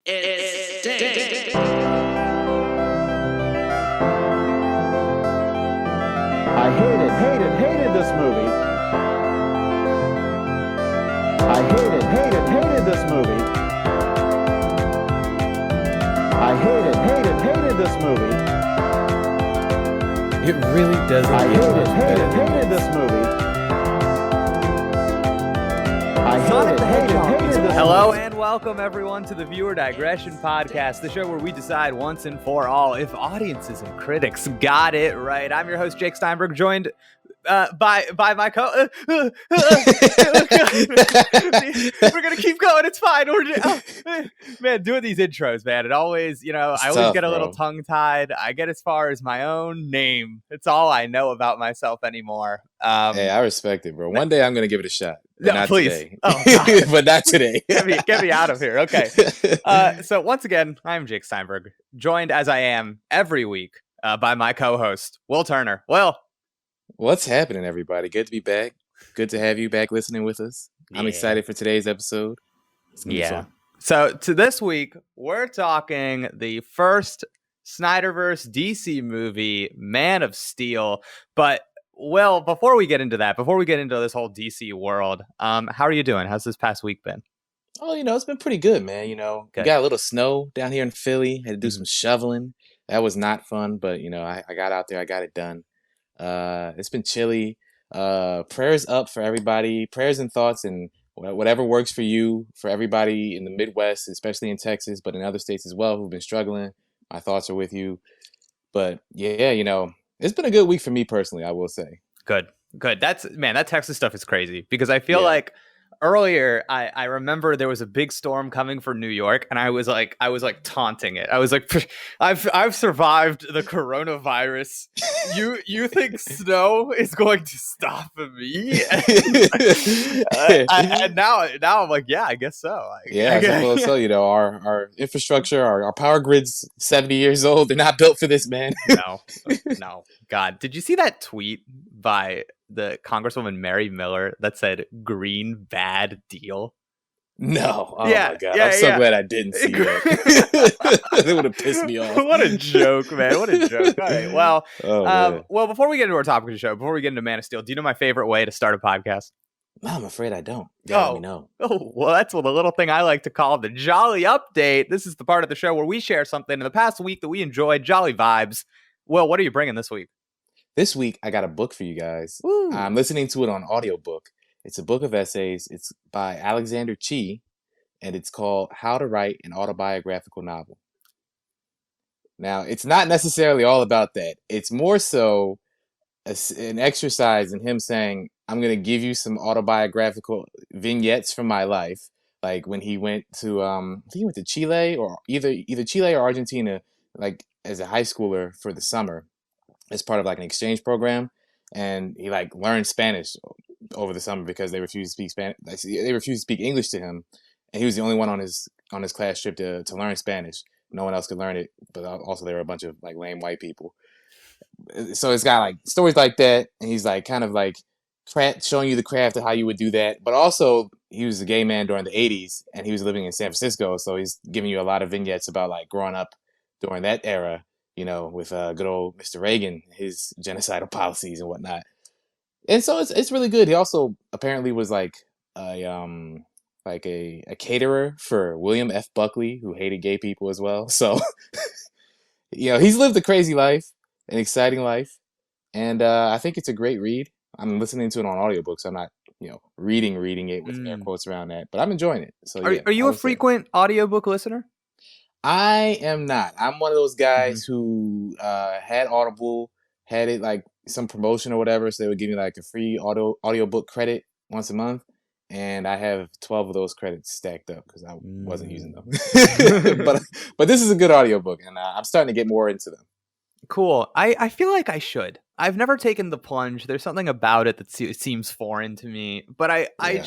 It's Ding. I hated this movie. I hated this movie. I hated this movie. It really doesn't I get much better than hated this movie. I Sonic the Hedgehog. hated this Hello movie. and welcome everyone to the Viewer Digression podcast, the show where we decide once and for all if audiences and critics got it right. I'm your host Jake Steinberg, joined by my co. We're gonna keep going. It's fine. Man, doing these intros, man. It always, I always tough, get a little bro. tongue tied. I get as far as my own name. It's all I know about myself anymore. Hey, I respect it, bro. One day I'm gonna give it a shot. But No, not please. today. Oh, God. But not today. Get me out of here. Okay. So once again, I'm Jake Steinberg, joined as I am every week by my co-host, Wil Turner. Wil. What's happening, everybody? Good to be back. Good to have you back listening with us. I'm Yeah. excited for today's episode. It's gonna be fun. So to this week, we're talking the first Snyderverse DC movie, Man of Steel. But Wil, before we get into this whole DC world, how are you doing? How's this past week been? Oh, it's been pretty good, man. We Good. got a little snow down here in Philly. Had to do some shoveling. That was not fun, but I got out there. I got it done. It's been chilly. Prayers up for everybody. Prayers and thoughts and whatever works for you, for everybody in the Midwest, especially in Texas, but in other states as well who've been struggling. My thoughts are with you. But yeah, it's been a good week for me personally, I will say. Good. That Texas stuff is crazy because I feel Yeah. like earlier I remember there was a big storm coming for New York, and I was like taunting it. I was like, I've survived the coronavirus. You think snow is going to stop me? And now I'm like, yeah, I guess so. Yeah, I suppose so. Our infrastructure, our power grid's 70 years old. They're not built for this, man. No. God, did you see that tweet by the Congresswoman Mary Miller that said "green bad deal"? No. Oh Yeah, my God. yeah, I'm so yeah. glad I didn't see that. It would have pissed me off. What a joke, man! What a joke. All right, well, Oh, man. well, before we get into our topic of the show, before we get into Man of Steel, do you know my favorite way to start a podcast? No, I'm afraid I don't. Yeah, let me know. Oh, well, that's the little thing I like to call the Jolly Update. This is the part of the show where we share something in the past week that we enjoyed, jolly vibes. Well, what are you bringing this week? This week, I got a book for you guys. Woo. I'm listening to it on audiobook. It's a book of essays. It's by Alexander Chee, and it's called How to Write an Autobiographical Novel. Now, it's not necessarily all about that. It's more so an exercise in him saying, I'm going to give you some autobiographical vignettes from my life. Like when he went to, I think he went to Chile or either Chile or Argentina, like as a high schooler for the summer as part of like an exchange program. And he like learned Spanish over the summer because they refused to speak Spanish. They refused to speak English to him. And he was the only one on his class trip to learn Spanish. No one else could learn it, but also there were a bunch of like lame white people. So it's got like stories like that, and he's like kind of like showing you the craft of how you would do that. But also, he was a gay man during the 80s, and he was living in San Francisco, so he's giving you a lot of vignettes about like growing up during that era, with good old Mr. Reagan, his genocidal policies and whatnot. And so it's really good. He also apparently was like a caterer for William F. Buckley, who hated gay people as well. So, he's lived a crazy life, an exciting life. And I think it's a great read. I'm listening to it on audiobook, so I'm not, reading it with air quotes around that. But I'm enjoying it. So Are you a frequent audiobook listener? I am not. I'm one of those guys who had Audible, had it like some promotion or whatever, so they would give me like a free audiobook credit once a month. And I have 12 of those credits stacked up because I wasn't using them. but this is a good audiobook, and I'm starting to get more into them. Cool. I feel like I should. I've never taken the plunge. There's something about it that seems foreign to me. But I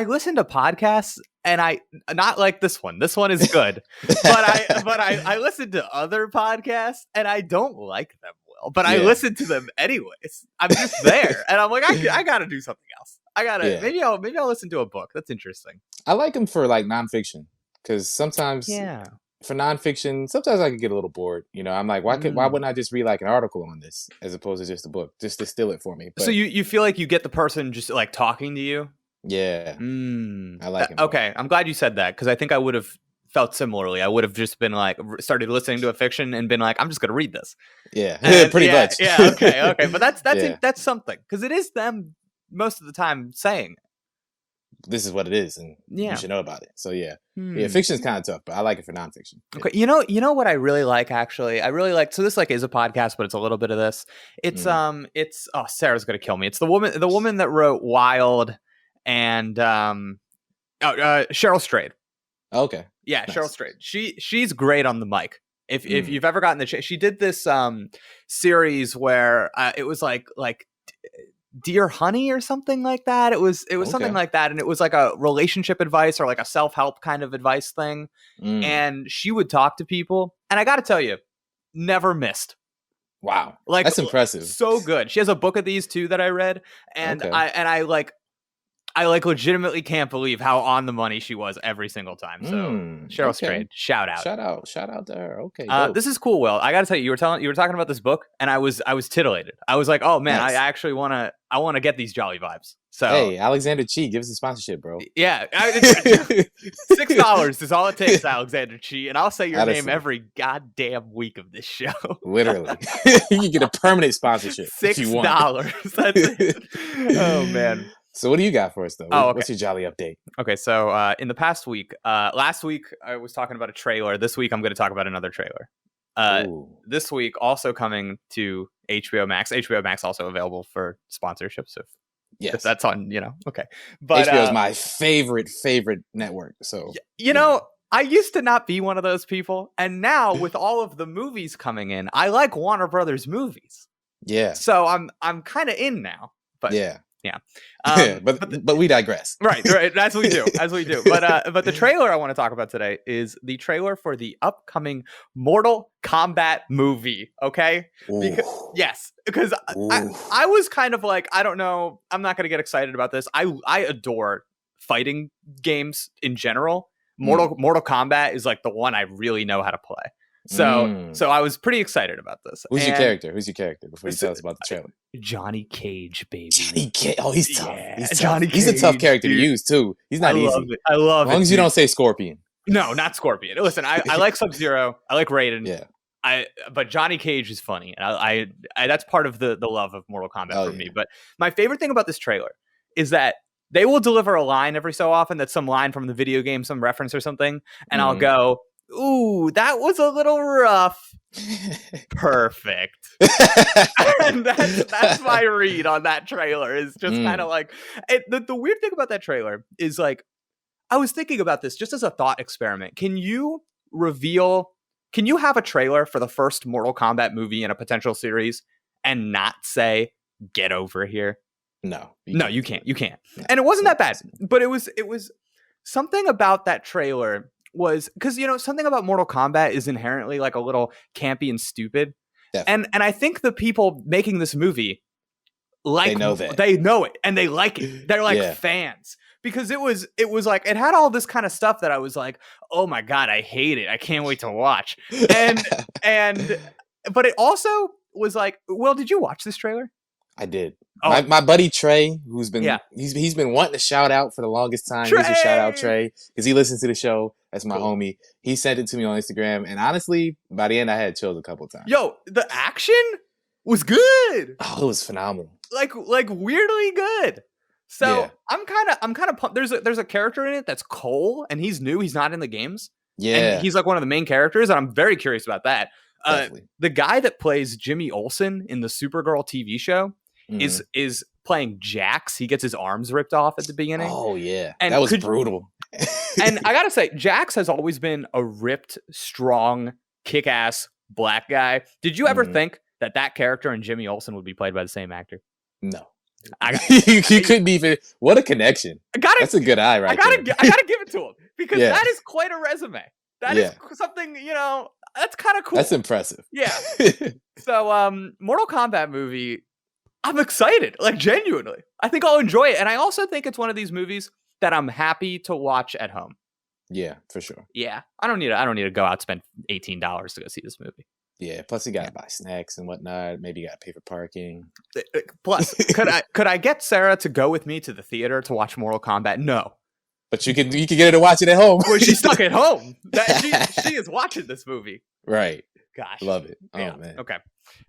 listen to podcasts, and I not like this one. This one is good. but I listen to other podcasts, and I don't like them well. But I listen to them anyways. I'm just there, and I'm like, I gotta do something else. Maybe I'll listen to a book. That's interesting. I like them for like nonfiction. Because sometimes Yeah. for nonfiction, sometimes I can get a little bored. I'm like, why wouldn't I just read like an article on this as opposed to just a book? Just distill it for me. But So you feel like you get the person just like talking to you? yeah, I like it. Okay, I'm glad you said that because I think I would have felt similarly. I would have just been like started listening to a fiction and been like, I'm just gonna read this. Yeah, And pretty much. Yeah, okay. But Yeah. that's something because it is them most of the time saying this is what it is, and Yeah. you should know about it. So yeah, fiction's kind of tough, but I like it for nonfiction. Okay, you know what I really like actually. I really like. So this like is a podcast, but it's a little bit of this. It's Sarah's gonna kill me. It's the woman that wrote Wild and Cheryl Strayed. Okay. Yeah, Nice. Cheryl Strayed. She's great on the mic. If you've ever gotten she did this series where it was like Dear Honey or something like that. It was something like that, and it was like a relationship advice or like a self-help kind of advice thing. And she would talk to people, and I got to tell you, never missed. Wow, like that's impressive. So good. She has a book of these too that I read, and I legitimately can't believe how on the money she was every single time. So Cheryl Strayed, shout out to her. Okay, this is cool. Will, I got to tell you, you were talking about this book, and I was titillated. I was like, oh man, nice. I actually want to get these jolly vibes. So hey, Alexander Chee, give us a sponsorship, bro. Yeah, $6 is all it takes, Alexander Chee, and I'll say your name every goddamn week of this show. Literally, you can get a permanent sponsorship. $6. That's it. Oh man. So what do you got for us, though? Okay. What's your jolly update? Okay, so in the past week, last week I was talking about a trailer. This week I'm going to talk about another trailer. This week also coming to HBO Max. HBO Max also available for sponsorships if that's on, okay. But HBO is my favorite network. So I used to not be one of those people, and now with all of the movies coming in, I like Warner Brothers movies. Yeah. So I'm kind of in now. But yeah. But we digress. Right. As we do. But the trailer I want to talk about today is the trailer for the upcoming Mortal Kombat movie. Okay. Because I was kind of like, I don't know. I'm not going to get excited about this. I adore fighting games in general. Mortal Kombat is like the one I really know how to play. So I was pretty excited about this. Who's your character? Before you tell us about the trailer? Johnny Cage, baby. Johnny Cage. Oh, he's tough. Yeah, he's tough. Johnny he's Cage, a tough character to use too. He's not easy. I love it. As long as you don't say Scorpion. No, not Scorpion. Listen, I like Sub-Zero. I like Raiden. Yeah. But Johnny Cage is funny. And I that's part of the love of Mortal Kombat for me. But my favorite thing about this trailer is that they will deliver a line every so often that's some line from the video game, some reference or something, and I'll go, ooh, that was a little rough. Perfect. And that's my read on that trailer. Is just kind of like the weird thing about that trailer is like I was thinking about this just as a thought experiment. Can you have a trailer for the first Mortal Kombat movie in a potential series and not say get over here? No, you can't. No, and it wasn't that bad, but it was something about that trailer was because something about Mortal Kombat is inherently like a little campy and stupid. Definitely. And I think the people making this movie they know it and they like it. They're like fans because it was like it had all this kind of stuff that I was like, oh my god, I hate it. I can't wait to watch. And but it also was like, well, did you watch this trailer? I did. Oh. My buddy Trey, who's been he's been wanting to shout out for the longest time. He's a shout out Trey because he listens to the show. That's my homie. He sent it to me on Instagram, and honestly, by the end, I had chills a couple times. Yo, the action was good. Oh, it was phenomenal. Like weirdly good. So I'm kind of pumped. There's a character in it that's Cole, and he's new. He's not in the games. Yeah, and he's like one of the main characters, and I'm very curious about that. The guy that plays Jimmy Olsen in the Supergirl TV show is playing Jax. He gets his arms ripped off at the beginning. Oh yeah, and that was brutal. And I gotta say, Jax has always been a ripped, strong, kick-ass black guy. Did you ever think that character and Jimmy Olsen would be played by the same actor? No. You couldn't even. What a connection! That's a good eye, right? I gotta give it to him because that is quite a resume. That is something that's kind of cool. That's impressive. Yeah. So, Mortal Kombat movie. I'm excited, like genuinely. I think I'll enjoy it, and I also think it's one of these movies that I'm happy to watch at home. Yeah, for sure. Yeah, I don't need to go out and spend $18 to go see this movie. Yeah, plus you gotta buy snacks and whatnot. Maybe you gotta pay for parking. Plus, could I get Sarah to go with me to the theater to watch Mortal Kombat? No. But you could get her to watch it at home. Well, she's stuck at home. She is watching this movie. Right. Gosh. Love it. Oh, yeah. man. Okay.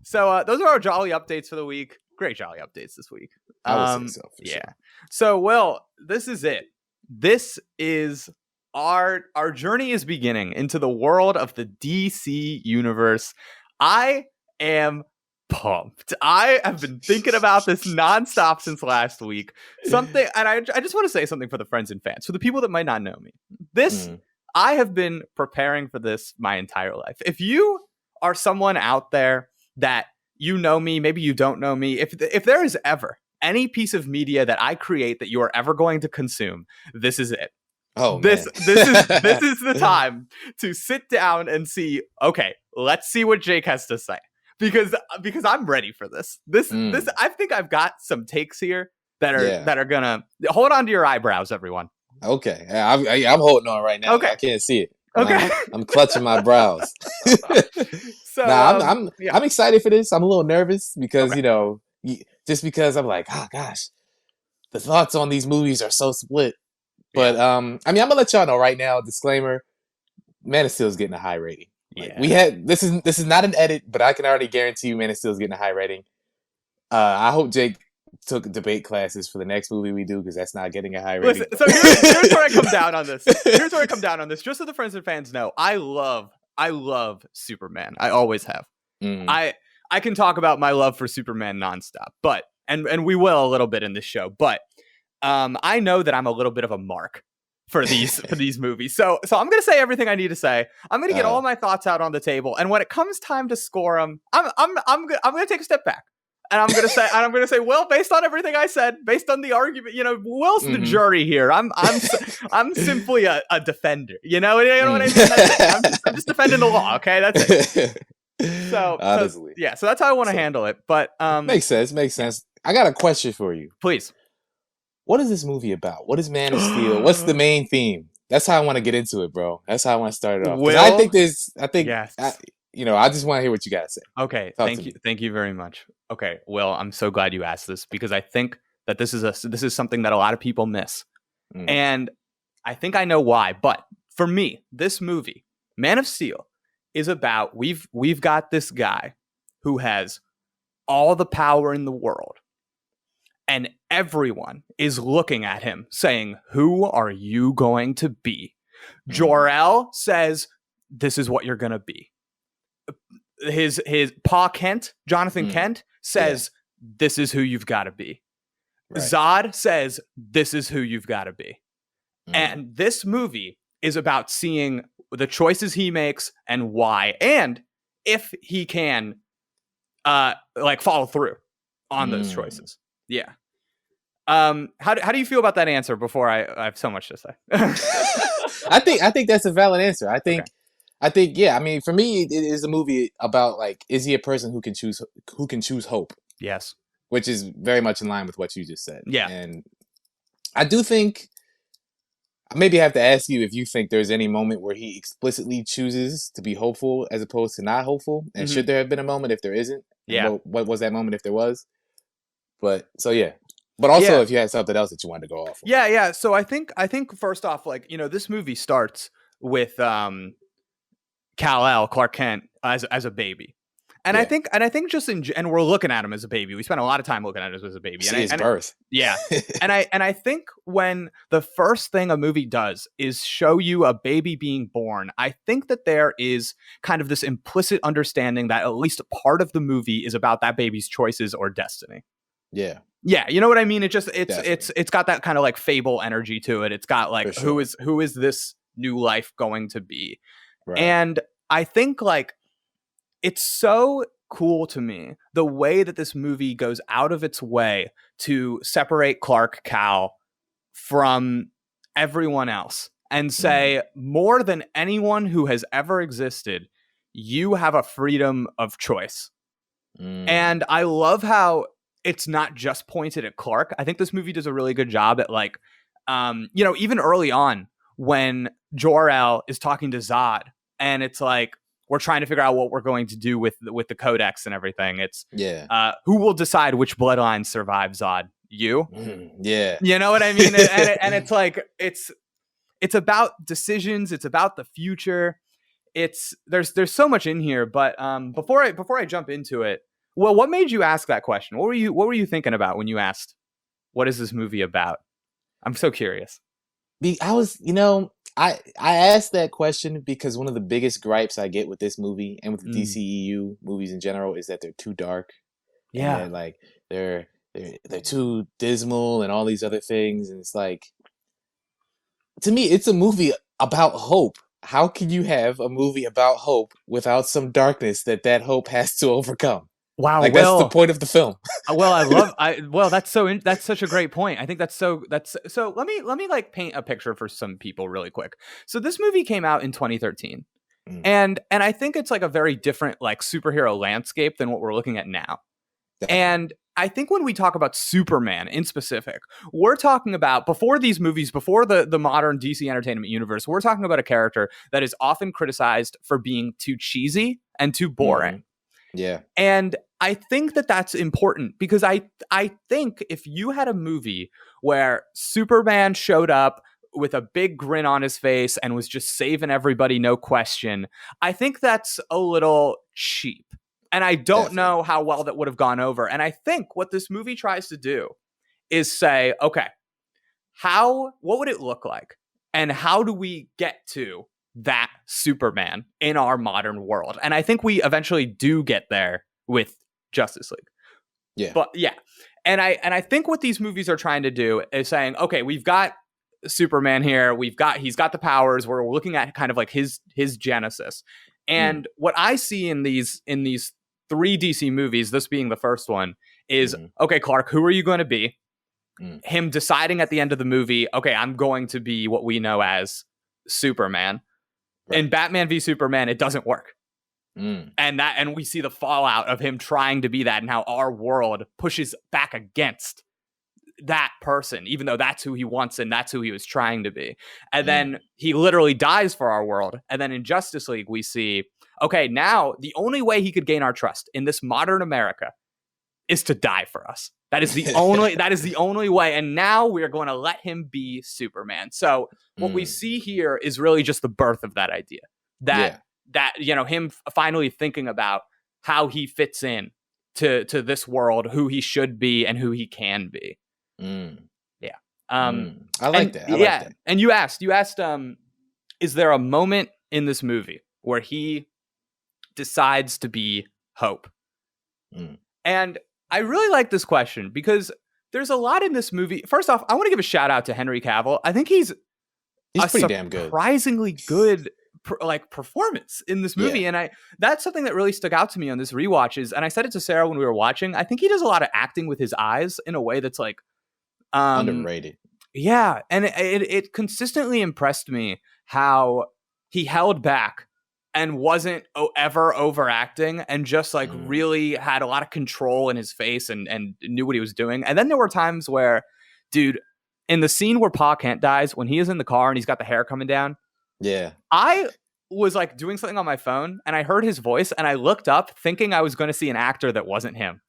So those are our jolly updates for the week. Great jolly updates this week. I would say so, for yeah. sure. So, Wil, this is it. This is our journey is beginning into the world of the DC universe. I am pumped. I have been thinking about this nonstop since last week. And I just want to say something for the friends and fans, for the people that might not know me. I have been preparing for this my entire life. If you are someone out there that you know me, maybe you don't know me, if there is ever any piece of media that I create that you are ever going to consume, this is it. Oh, this is the time to sit down and see, okay, let's see what Jake has to say. Because I'm ready for this. This I think I've got some takes here that are gonna hold on to your eyebrows, everyone. Okay, I'm holding on right now. Okay, I can't see it. Okay, I'm clutching my brows. So I'm excited for this. I'm a little nervous because just because I'm like, oh gosh, the thoughts on these movies are so split. But I'm gonna let y'all know right now. Disclaimer: Man of Steel is getting a high rating. Like, we had this is not an edit, but I can already guarantee you Man of Steel is getting a high rating. I hope Jake took debate classes for the next movie we do, because that's not getting a high rating. Listen, so here's where I come down on this. Here's where I come down on this. Just so the friends and fans know, I love Superman. I always have. I can talk about my love for Superman nonstop, but and we will a little bit in this show, but I know that I'm a little bit of a mark for these movies. So I'm going to say everything I need to say. I'm going to get all my thoughts out on the table, and when it comes time to score them, I'm going to take a step back. And I'm going to say, well, based on everything I said, based on the argument, Will's the jury here. I'm simply a defender. You know what I mean? I'm just defending the law. Okay, that's it. So honestly, so that's how I want to handle it. But makes sense. I got a question for you. Please. What is this movie about? What is Man of Steel? What's the main theme? That's how I want to get into it, bro. That's how I want to start it off. Yes. I just want to hear what you got to say. Okay. Thank you very much. Okay. Wil, I'm so glad you asked this, because I think that this is something that a lot of people miss. And I think I know why. But for me, this movie, Man of Steel, is about we've got this guy who has all the power in the world. And everyone is looking at him saying, who are you going to be? Jor-El says, this is what you're going to be. His Pa Kent, Jonathan Kent, says, this is who you've got to be. Right. Zod says, this is who you've got to be. And this movie is about seeing the choices he makes and why, and if he can follow through on those choices. Yeah. How do you feel about that answer before I have so much to say? I think that's a valid answer. I think I mean, for me, it is a movie about, like, is he a person who can choose hope? Yes. Which is very much in line with what you just said. Yeah. And I do think, maybe I have to ask you if you think there's any moment where he explicitly chooses to be hopeful as opposed to not hopeful. And should there have been a moment if there isn't? Yeah. What was that moment if there was? But so, yeah. But also if you had something else that you wanted to go off of. Yeah. So I think first off, this movie starts with Kal-El, Clark Kent, as a baby. And I think just and we're looking at him as a baby. We spent a lot of time looking at him as a baby. See his birth. Yeah. and I think when the first thing a movie does is show you a baby being born, I think that there is kind of this implicit understanding that at least a part of the movie is about that baby's choices or destiny. Yeah. Yeah, you know what I mean? It's got that kind of like fable energy to it. It's got like, who is this new life going to be? Right. And I think like it's so cool to me the way that this movie goes out of its way to separate Clark Kal from everyone else and say, more than anyone who has ever existed, you have a freedom of choice. And I love how it's not just pointed at Clark. I think this movie does a really good job at even early on when Jor-El is talking to Zod, and it's like we're trying to figure out what we're going to do with the codex and everything. It's who will decide which bloodline survives Zod? You? Yeah. You know what I mean? And it's like it's about decisions. It's about the future. There's so much in here. But before I jump into it, well, what made you ask that question? What were you thinking about when you asked, what is this movie about? I'm so curious. I was, I asked that question because one of the biggest gripes I get with this movie and with the DCEU movies in general is that they're too dark. Yeah. And like they're too dismal and all these other things. And it's like, to me, it's a movie about hope. How can you have a movie about hope without some darkness that hope has to overcome? Wow, like that's the point of the film. Well, that's such a great point. I think that's so let me like paint a picture for some people really quick. So this movie came out in 2013. And I think it's like a very different like superhero landscape than what we're looking at now. Definitely. And I think when we talk about Superman in specific, we're talking about before these movies, before the modern DC entertainment universe, we're talking about a character that is often criticized for being too cheesy and too boring. Yeah. And I think that's important because I think if you had a movie where Superman showed up with a big grin on his face and was just saving everybody, no question, I think that's a little cheap. And I don't know how well that would have gone over. And I think what this movie tries to do is say, okay, what would it look like? And how do we get to that Superman in our modern world? And I think we eventually do get there with Justice League. Yeah. But yeah. And I think what these movies are trying to do is saying, okay, we've got Superman here. He's got the powers. We're looking at kind of like his genesis. And what I see in these 3 DC movies, this being the first one, is okay, Clark, who are you going to be? Him deciding at the end of the movie, okay, I'm going to be what we know as Superman. Right. In Batman v Superman, it doesn't work. And we see the fallout of him trying to be that and how our world pushes back against that person, even though that's who he wants and that's who he was trying to be. And then he literally dies for our world. And then in Justice League, we see, okay, now the only way he could gain our trust in this modern America is to die for us. That is the only way. And now we're going to let him be Superman. So what we see here is really just the birth of that idea that him finally thinking about how he fits in to this world, who he should be and who he can be. Yeah. I like that. And you asked, is there a moment in this movie where he decides to be Hope? And I really like this question because there's a lot in this movie. First off, I want to give a shout out to Henry Cavill. I think he's pretty damn good. Surprisingly good performance in this movie. Yeah. And that's something that really stuck out to me on this rewatch and I said it to Sarah when we were watching, I think he does a lot of acting with his eyes in a way that's like underrated. Yeah. And it consistently impressed me how he held back and wasn't ever overacting and just like really had a lot of control in his face and knew what he was doing. And then there were times where, dude, in the scene where Pa Kent dies, when he is in the car and he's got the hair coming down. Yeah. I was like doing something on my phone and I heard his voice and I looked up thinking I was going to see an actor that wasn't him.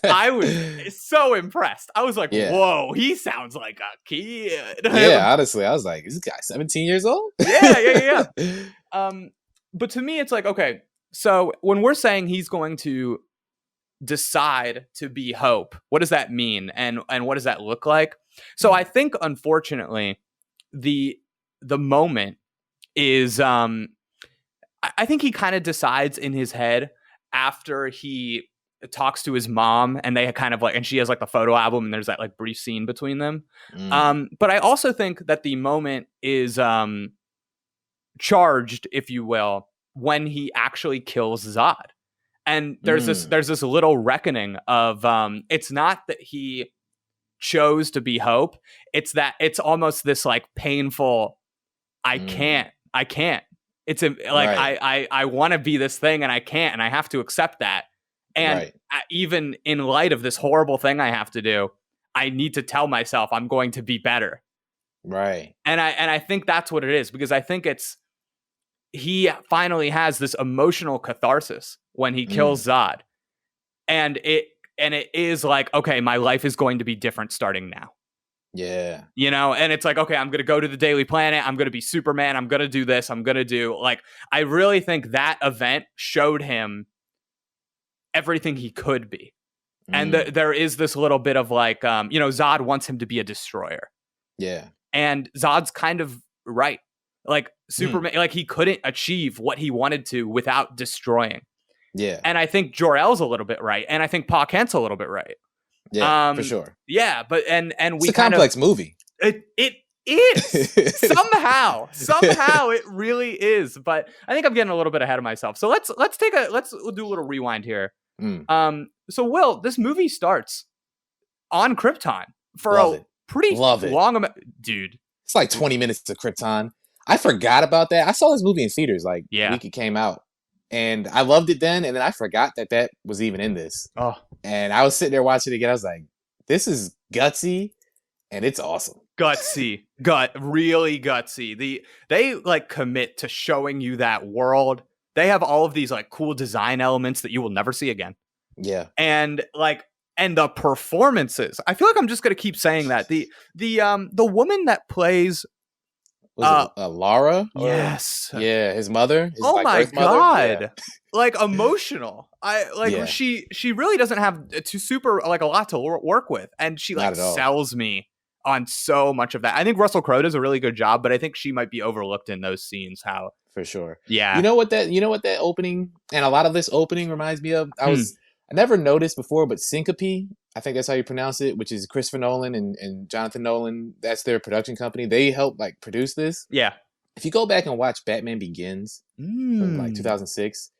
I was so impressed. I was like, whoa, he sounds like a kid. Yeah, honestly, I was like, is this guy 17 years old? Yeah. But to me, it's like, okay, so when we're saying he's going to decide to be Hope, what does that mean? And what does that look like? So I think, unfortunately, the moment is, I think he kind of decides in his head after he talks to his mom and they kind of like, and she has like the photo album and there's that like brief scene between them. But I also think that the moment is charged, if you will, when he actually kills Zod. And there's this little reckoning of it's not that he chose to be Hope, it's that it's almost this like painful I can't. It's I want to be this thing and I can't, and I have to accept that. And even in light of this horrible thing I have to do, I need to tell myself I'm going to be better. Right. And I think that's what it is, because I think he finally has this emotional catharsis when he kills Zod. And it is like, okay, my life is going to be different starting now. Yeah. You know, and it's like, okay, I'm going to go to the Daily Planet. I'm going to be Superman. I'm going to do this. I'm going to do, like, I really think that event showed him everything he could be. And there is this little bit of like, Zod wants him to be a destroyer. Yeah. And Zod's kind of right. Like Superman, like he couldn't achieve what he wanted to without destroying. Yeah. And I think Jor-El's a little bit right. And I think Pa Kent's a little bit right. Yeah, for sure. Yeah, but and we it's a complex movie. It is somehow it really is. But I think I'm getting a little bit ahead of myself. So let's do a little rewind here. So Wil, this movie starts on Krypton for pretty long amount, dude. It's like 20 minutes of Krypton. I forgot about that. I saw this movie in theaters like the week it came out. And I loved it then, and then I forgot that was even in this. Oh. And I was sitting there watching it again. I was like, this is gutsy, and it's awesome. Really gutsy. They like commit to showing you that world. They have all of these like cool design elements that you will never see again. Yeah. And the performances. I feel like I'm just gonna keep saying that. The woman that plays Laura? Yes. Yeah, his mother. His, my God. Yeah. Like emotional. She really doesn't have a lot to work with. And she like sells me on so much of that. I think Russell Crowe does a really good job, but I think she might be overlooked in those scenes. How for sure. Yeah. You know what that opening and a lot of this opening reminds me of? I never noticed before, but Syncope, I think that's how you pronounce it, which is Christopher Nolan and Jonathan Nolan. That's their production company. They helped like produce this. Yeah. If you go back and watch Batman Begins from like 2006,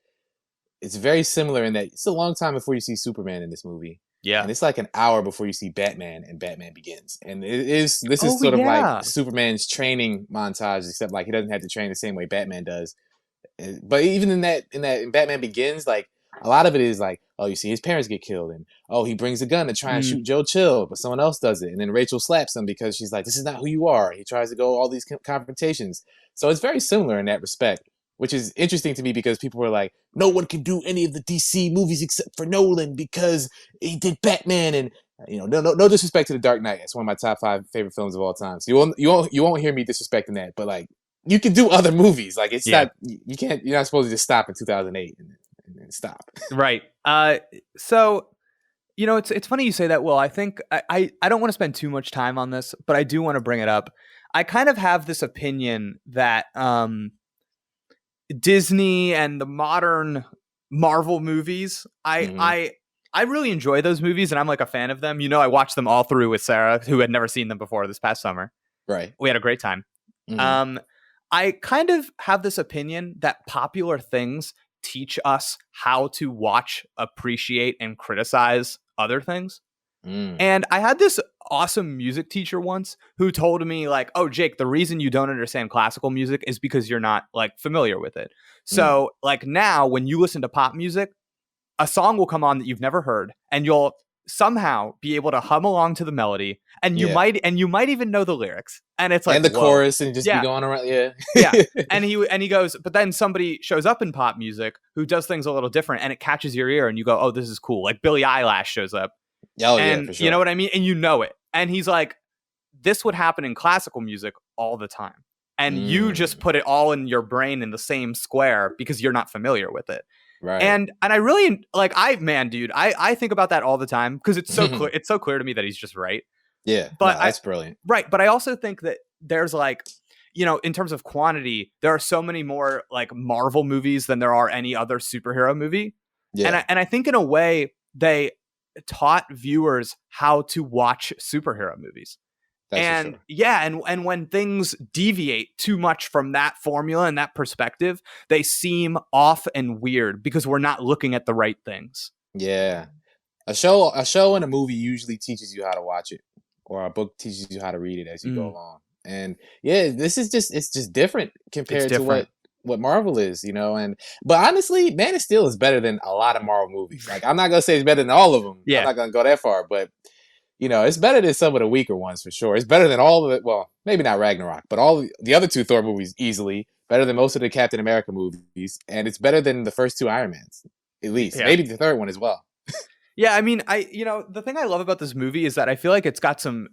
it's very similar in that it's a long time before you see Superman in this movie. Yeah. And it's like an hour before you see Batman and Batman Begins. And this is sort of like Superman's training montage, except like he doesn't have to train the same way Batman does. But even in Batman Begins, like a lot of it is like, oh, you see his parents get killed, and oh, he brings a gun to try and shoot Joe Chill, but someone else does it, and then Rachel slaps him because she's like, this is not who you are. He tries to go all these confrontations. So it's very similar in that respect, which is interesting to me because people were like, no one can do any of the DC movies except for Nolan because he did Batman, and no disrespect to The Dark Knight. It's one of my top 5 favorite films of all time. So you won't hear me disrespecting that, but like you can do other movies. Like it's not you're not supposed to just stop in 2008 and stop. Right. So it's funny you say that, Wil. I think I don't want to spend too much time on this, but I do want to bring it up. I kind of have this opinion that Disney and the modern Marvel movies, I really enjoy those movies, and I'm like a fan of them. I watched them all through with Sarah, who had never seen them before this past summer. Right. We had a great time. I kind of have this opinion that popular things teach us how to watch, appreciate, and criticize other things. And I had this awesome music teacher once who told me like, oh, Jake, the reason you don't understand classical music is because you're not like familiar with it. So like now when you listen to pop music, a song will come on that you've never heard, and you'll somehow be able to hum along to the melody, and you might even know the lyrics. And it's like, and the chorus, and just be going around. Yeah. And he goes, but then somebody shows up in pop music who does things a little different, and it catches your ear, and you go, oh, this is cool. Like Billie Eilish shows up. Oh, and for sure. You know what I mean? And you know it. And he's like, this would happen in classical music all the time. And you just put it all in your brain in the same square because you're not familiar with it. Right. And I really like, I think about that all the time because it's so clear. It's so clear to me that he's just right. Yeah. But that's brilliant. Right. But I also think that there's like, in terms of quantity, there are so many more like Marvel movies than there are any other superhero movie. Yeah. And I think in a way they taught viewers how to watch superhero movies. That's for sure. And when things deviate too much from that formula and that perspective, they seem off and weird because we're not looking at the right things. Yeah. A show and a movie usually teaches you how to watch it, or a book teaches you how to read it as you go along. And it's just different compared to what Marvel is, but honestly, Man of Steel is better than a lot of Marvel movies. Like, I'm not going to say it's better than all of them. Yeah. I'm not going to go that far, but it's better than some of the weaker ones for sure. It's better than all of it. Well, maybe not Ragnarok, but all the other two Thor movies easily. Better than most of the Captain America movies, and it's better than the first two Iron Mans, at least. Yeah. Maybe the third one as well. Yeah, I mean, the thing I love about this movie is that I feel like it's got some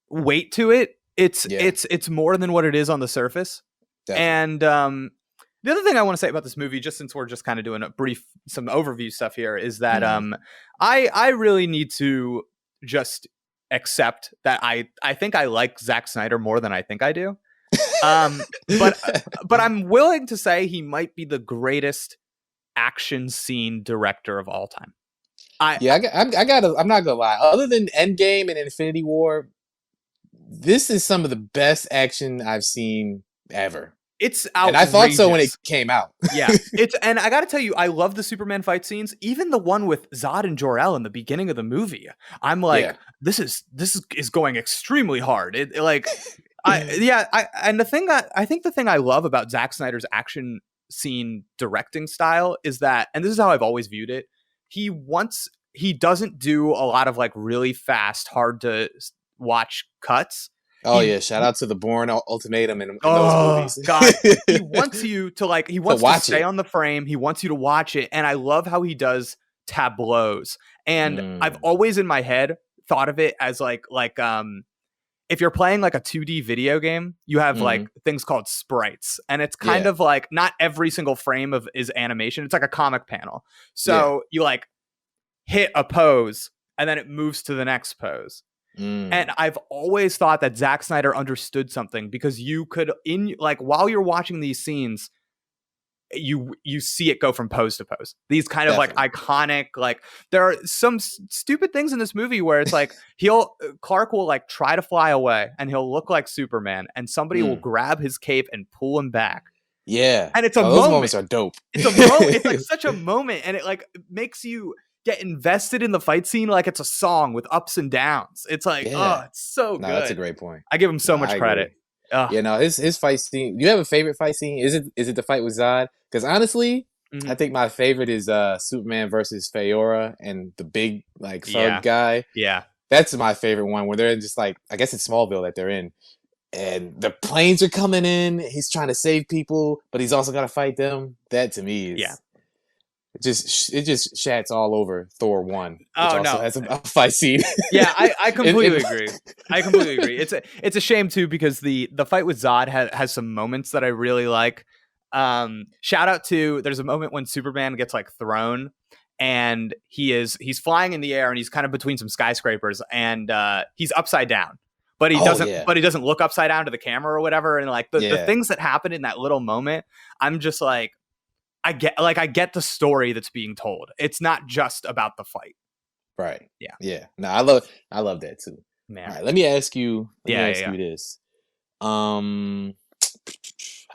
weight to it. It's more than what it is on the surface. Definitely. And the other thing I want to say about this movie, just since we're just kind of doing some overview stuff here, is that I really need to just accept that I think I like Zack Snyder more than I think I do. But I'm willing to say he might be the greatest action scene director of all time. I'm not gonna lie. Other than Endgame and Infinity War, this is some of the best action I've seen ever. It's outrageous. And I thought so when it came out. Yeah, and I got to tell you, I love the Superman fight scenes. Even the one with Zod and Jor-El in the beginning of the movie, I'm like, this is going extremely hard. And the thing I love about Zack Snyder's action scene directing style is that, and this is how I've always viewed it, he doesn't do a lot of like really fast, hard to watch cuts. Oh yeah, shout out to the Bourne Ultimatum in those movies. God, he wants you to stay on the frame. He wants you to watch it, and I love how he does tableaus. And I've always in my head thought of it as like if you're playing like a 2D video game, you have like things called sprites, and it's kind of like not every single frame is animation. It's like a comic panel. So you like hit a pose, and then it moves to the next pose. And I've always thought that Zack Snyder understood something, because you could, while you're watching these scenes, you see it go from pose to pose. These kind of like iconic, like there are some stupid things in this movie where it's like Clark will like try to fly away and he'll look like Superman, and somebody will grab his cape and pull him back. Yeah. And it's a those moment. moments are dope. It's a moment. It's like such a moment, and it like makes you get invested in the fight scene like it's a song with ups and downs. It's like, it's so good. That's a great point. I give him so much credit. His fight scene. Do you have a favorite fight scene? Is it the fight with Zod? Because honestly, I think my favorite is Superman versus Feora and the big like thug guy. Yeah, that's my favorite one, where they're in just like, I guess it's Smallville that they're in, and the planes are coming in. He's trying to save people, but he's also got to fight them. That to me is it just shats all over Thor 1, which also has a fight scene. Yeah, I completely agree. I completely agree. It's a shame too, because the fight with Zod has some moments that I really like. Shout out to, there's a moment when Superman gets like thrown, and he's flying in the air, and he's kind of between some skyscrapers, and he's upside down. But he doesn't look upside down to the camera or whatever. And like the things that happen in that little moment, I'm just like, I get the story that's being told. It's not just about the fight. Right. Yeah. Yeah. No, I love that too. Man. All right, let me ask you this. How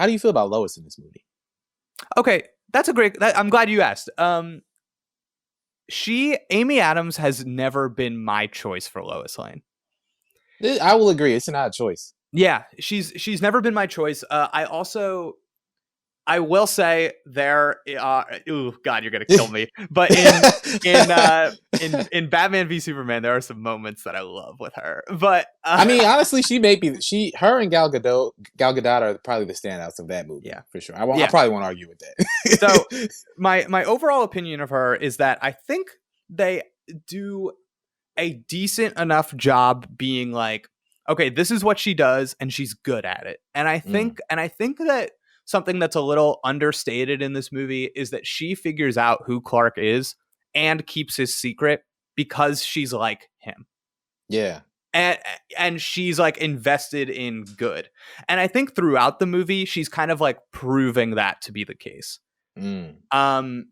do you feel about Lois in this movie? Okay, that's I'm glad you asked. Amy Adams has never been my choice for Lois Lane. I will agree. It's an odd choice. Yeah, she's never been my choice. I will say there. Oh God, you're gonna kill me. But in Batman v Superman, there are some moments that I love with her. But I mean, honestly, her and Gal Gadot are probably the standouts of that movie. Yeah, for sure. I probably won't argue with that. So my overall opinion of her is that I think they do a decent enough job being like, okay, this is what she does, and she's good at it. And I think that something that's a little understated in this movie is that she figures out who Clark is and keeps his secret because she's like him. Yeah. And she's like invested in good. And I think throughout the movie, she's kind of like proving that to be the case. And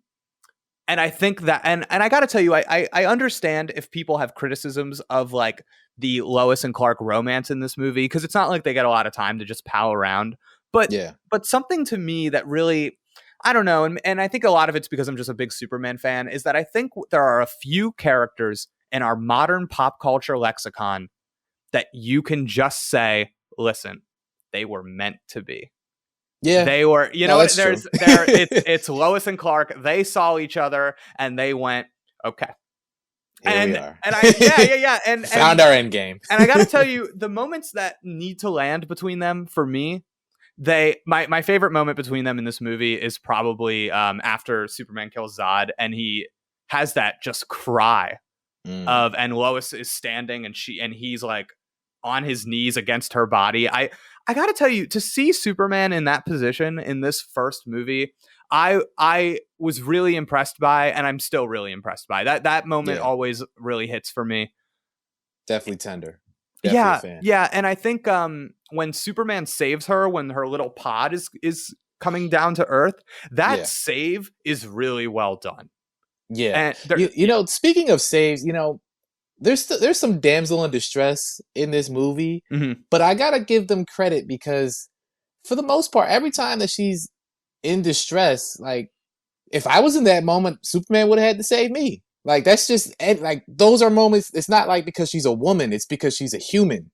I think that, and I got to tell you, I understand if people have criticisms of like the Lois and Clark romance in this movie, because it's not like they get a lot of time to just pal around. But something to me that really, I don't know, and I think a lot of it's because I'm just a big Superman fan, is that I think there are a few characters in our modern pop culture lexicon that you can just say, listen, they were meant to be. Yeah, they were. You know, it's Lois and Clark. They saw each other and they went, okay. Here we are. And I yeah. And found our end game. And I got to tell you, the moments that need to land between them for me, my favorite moment between them in this movie is probably after Superman kills Zod and he has that just cry of, and Lois is standing and he's like on his knees against her body. I got to tell you, to see Superman in that position in this first movie, I was really impressed by, and I'm still really impressed by that moment. Always really hits for me. Definitely tender. Definitely a fan. Yeah, and I think when Superman saves her, when her little pod is coming down to Earth, that save is really well done. Yeah, and you know, speaking of saves, you know, there's some damsel in distress in this movie, but I gotta give them credit because for the most part, every time that she's in distress, like if I was in that moment, Superman would have had to save me. Like that's just like those are moments. It's not like because she's a woman; it's because she's a human.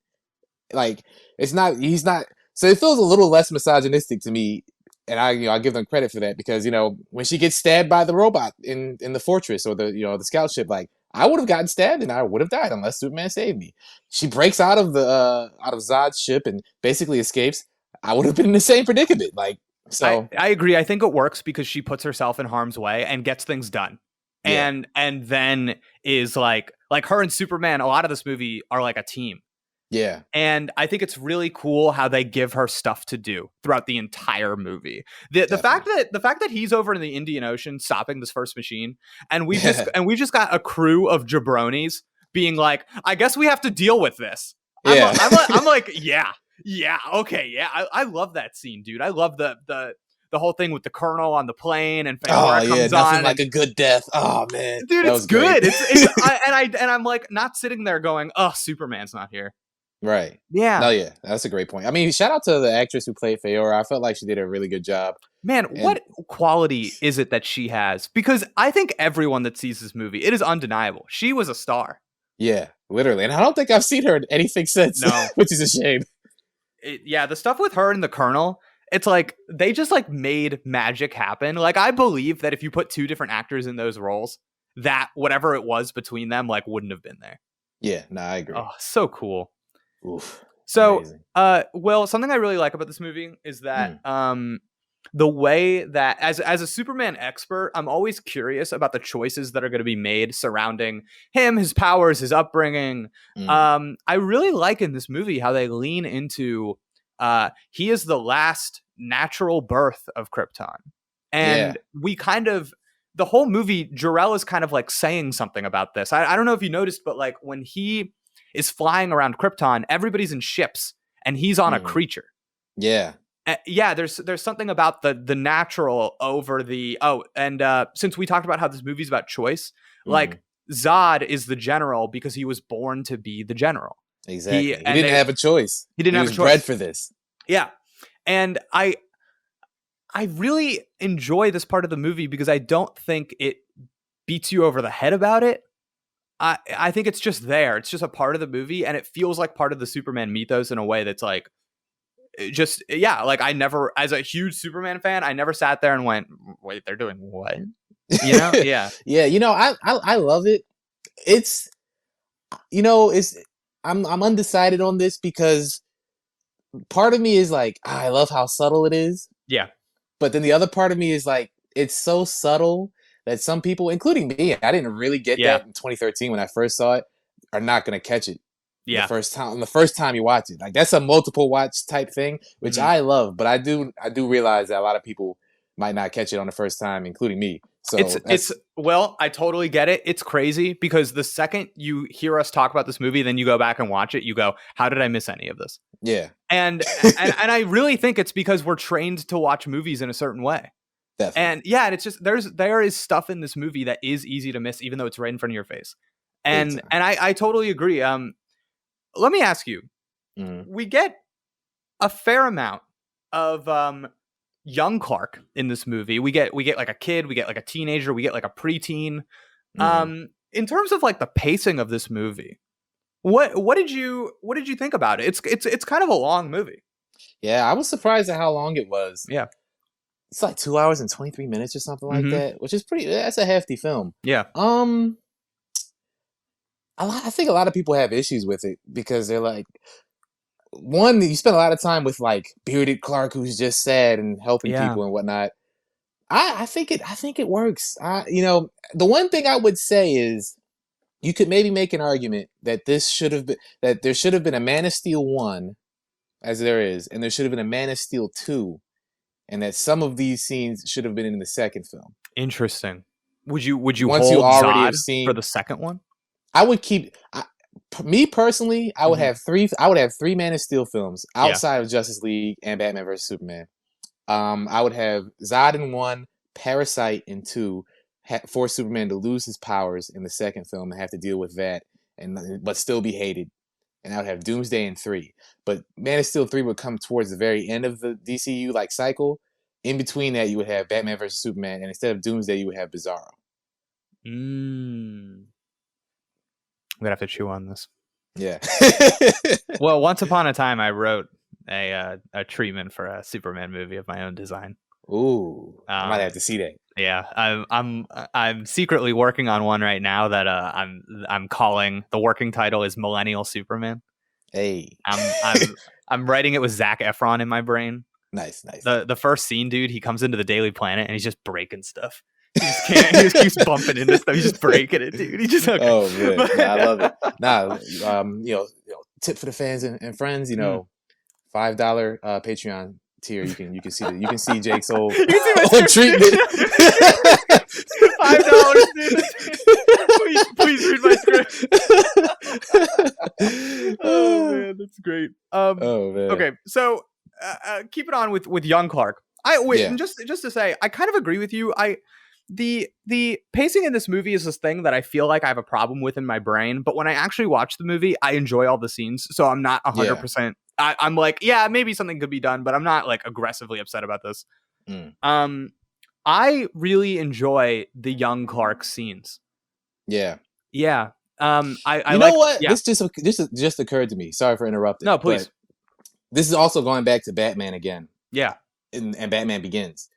Like it's not. He's not. So it feels a little less misogynistic to me, and I give them credit for that because when she gets stabbed by the robot in the fortress or the scout ship, like I would have gotten stabbed and I would have died unless Superman saved me. She breaks out of Zod's ship and basically escapes. I would have been in the same predicament. Like so, I agree. I think it works because she puts herself in harm's way and gets things done. And then is like her and Superman, a lot of this movie are like a team. Yeah. And I think it's really cool how they give her stuff to do throughout the entire movie. The fact that he's over in the Indian Ocean stopping this first machine, and we just got a crew of jabronis being like, I guess we have to deal with this. Yeah. I'm like, yeah, okay, yeah. I love that scene, dude. I love the whole thing with the Colonel on the plane and nothing like a good death. Oh man, dude, it's good. And I'm like not sitting there going, oh, Superman's not here. Right. Yeah. No, yeah, that's a great point. I mean, shout out to the actress who played Feora. I felt like she did a really good job. Man, what quality is it that she has? Because I think everyone that sees this movie, it is undeniable. She was a star. Yeah, literally. And I don't think I've seen her in anything since. No. Which is a shame. The stuff with her and the Colonel, it's like they just like made magic happen. Like I believe that if you put two different actors in those roles, that whatever it was between them like wouldn't have been there. Yeah, no, I agree. Oh, so cool. Oof. So, amazing. Will, something I really like about this movie is that the way that as a Superman expert, I'm always curious about the choices that are going to be made surrounding him, his powers, his upbringing. I really like in this movie how they lean into he is the last natural birth of Krypton. And we kind of, the whole movie, Jor-El is kind of like saying something about this. I don't know if you noticed, but like when he is flying around Krypton, everybody's in ships and he's on a creature. Yeah. There's something about the natural over the, since we talked about how this movie's about choice, like Zod is the general because he was born to be the general. Exactly. He didn't have a choice. He didn't have a choice. Bred for this. Yeah. And I really enjoy this part of the movie because I don't think it beats you over the head about it. I think it's just there. It's just a part of the movie, and it feels like part of the Superman mythos in a way that's like, like I never, as a huge Superman fan, I never sat there and went, wait, they're doing what? Yeah. Yeah, I love it. It's, I'm undecided on this because part of me is like, I love how subtle it is. Yeah. But then the other part of me is like, it's so subtle that some people, including me, I didn't really get that in 2013 when I first saw it, are not going to catch it. Yeah. The first time you watch it. Like that's a multiple watch type thing, which I love, but I do realize that a lot of people might not catch it on the first time, including me. So well, I totally get it. It's crazy because the second you hear us talk about this movie, then you go back and watch it, you go, how did I miss any of this? Yeah. And I really think it's because we're trained to watch movies in a certain way. Definitely. And yeah, it's just there is stuff in this movie that is easy to miss, even though it's right in front of your face. And I totally agree. Let me ask you, we get a fair amount of young Clark in this movie. We get like a kid, we get like a teenager, we get like a preteen. In terms of like the pacing of this movie, what did you think about it? It's kind of a long movie. Yeah, I was surprised at how long it was. Yeah. It's like 2 hours and 23 minutes or something like that, which is that's a hefty film. Yeah. I think a lot of people have issues with it because they're like, one, you spend a lot of time with like bearded Clark who's just sad and helping Yeah. people and whatnot. I think it works. The one thing I would say is you could maybe make an argument that there should have been a Man of Steel 1 as there is, and there should have been a Man of Steel 2, and that some of these scenes should have been in the second film. Interesting. Would you Once you hold already Zod have seen for the second one? I would keep me personally, I would have three Man of Steel films outside of Justice League and Batman vs Superman. I would have Zod in 1, Parasite in 2, force Superman to lose his powers in the second film and have to deal with that, but still be hated. And I would have Doomsday in 3. But Man of Steel 3 would come towards the very end of the DCU like cycle. In between that, you would have Batman vs Superman, and instead of Doomsday, you would have Bizarro. I'm gonna have to chew on this. Yeah. Well, once upon a time, I wrote a treatment for a Superman movie of my own design. Ooh, I might have to see that. Yeah, I'm secretly working on one right now that I'm calling, the working title is Millennial Superman. Hey, I'm writing it with Zac Efron in my brain. Nice. The first scene, dude, he comes into the Daily Planet and he's just breaking stuff. He just keeps bumping into stuff. He's just breaking it, dude. He just Oh man, yeah, I love it. Tip for the fans and friends. $5 Patreon tier. You can see Jake's old treatment. $5, dude. Please read my script. Oh man, that's great. Oh man. Okay, so keep it on with young Clark. Just to say, I kind of agree with you. The pacing in this movie is this thing that I feel like I have a problem with in my brain, but when I actually watch the movie, I enjoy all the scenes, so I'm not 100%. I'm like, yeah, maybe something could be done, but I'm not like aggressively upset about this. I really enjoy the young Clark scenes. Yeah. I know what? Yeah. This just occurred to me. Sorry for interrupting. No, please. This is also going back to Batman again. Yeah. And Batman Begins.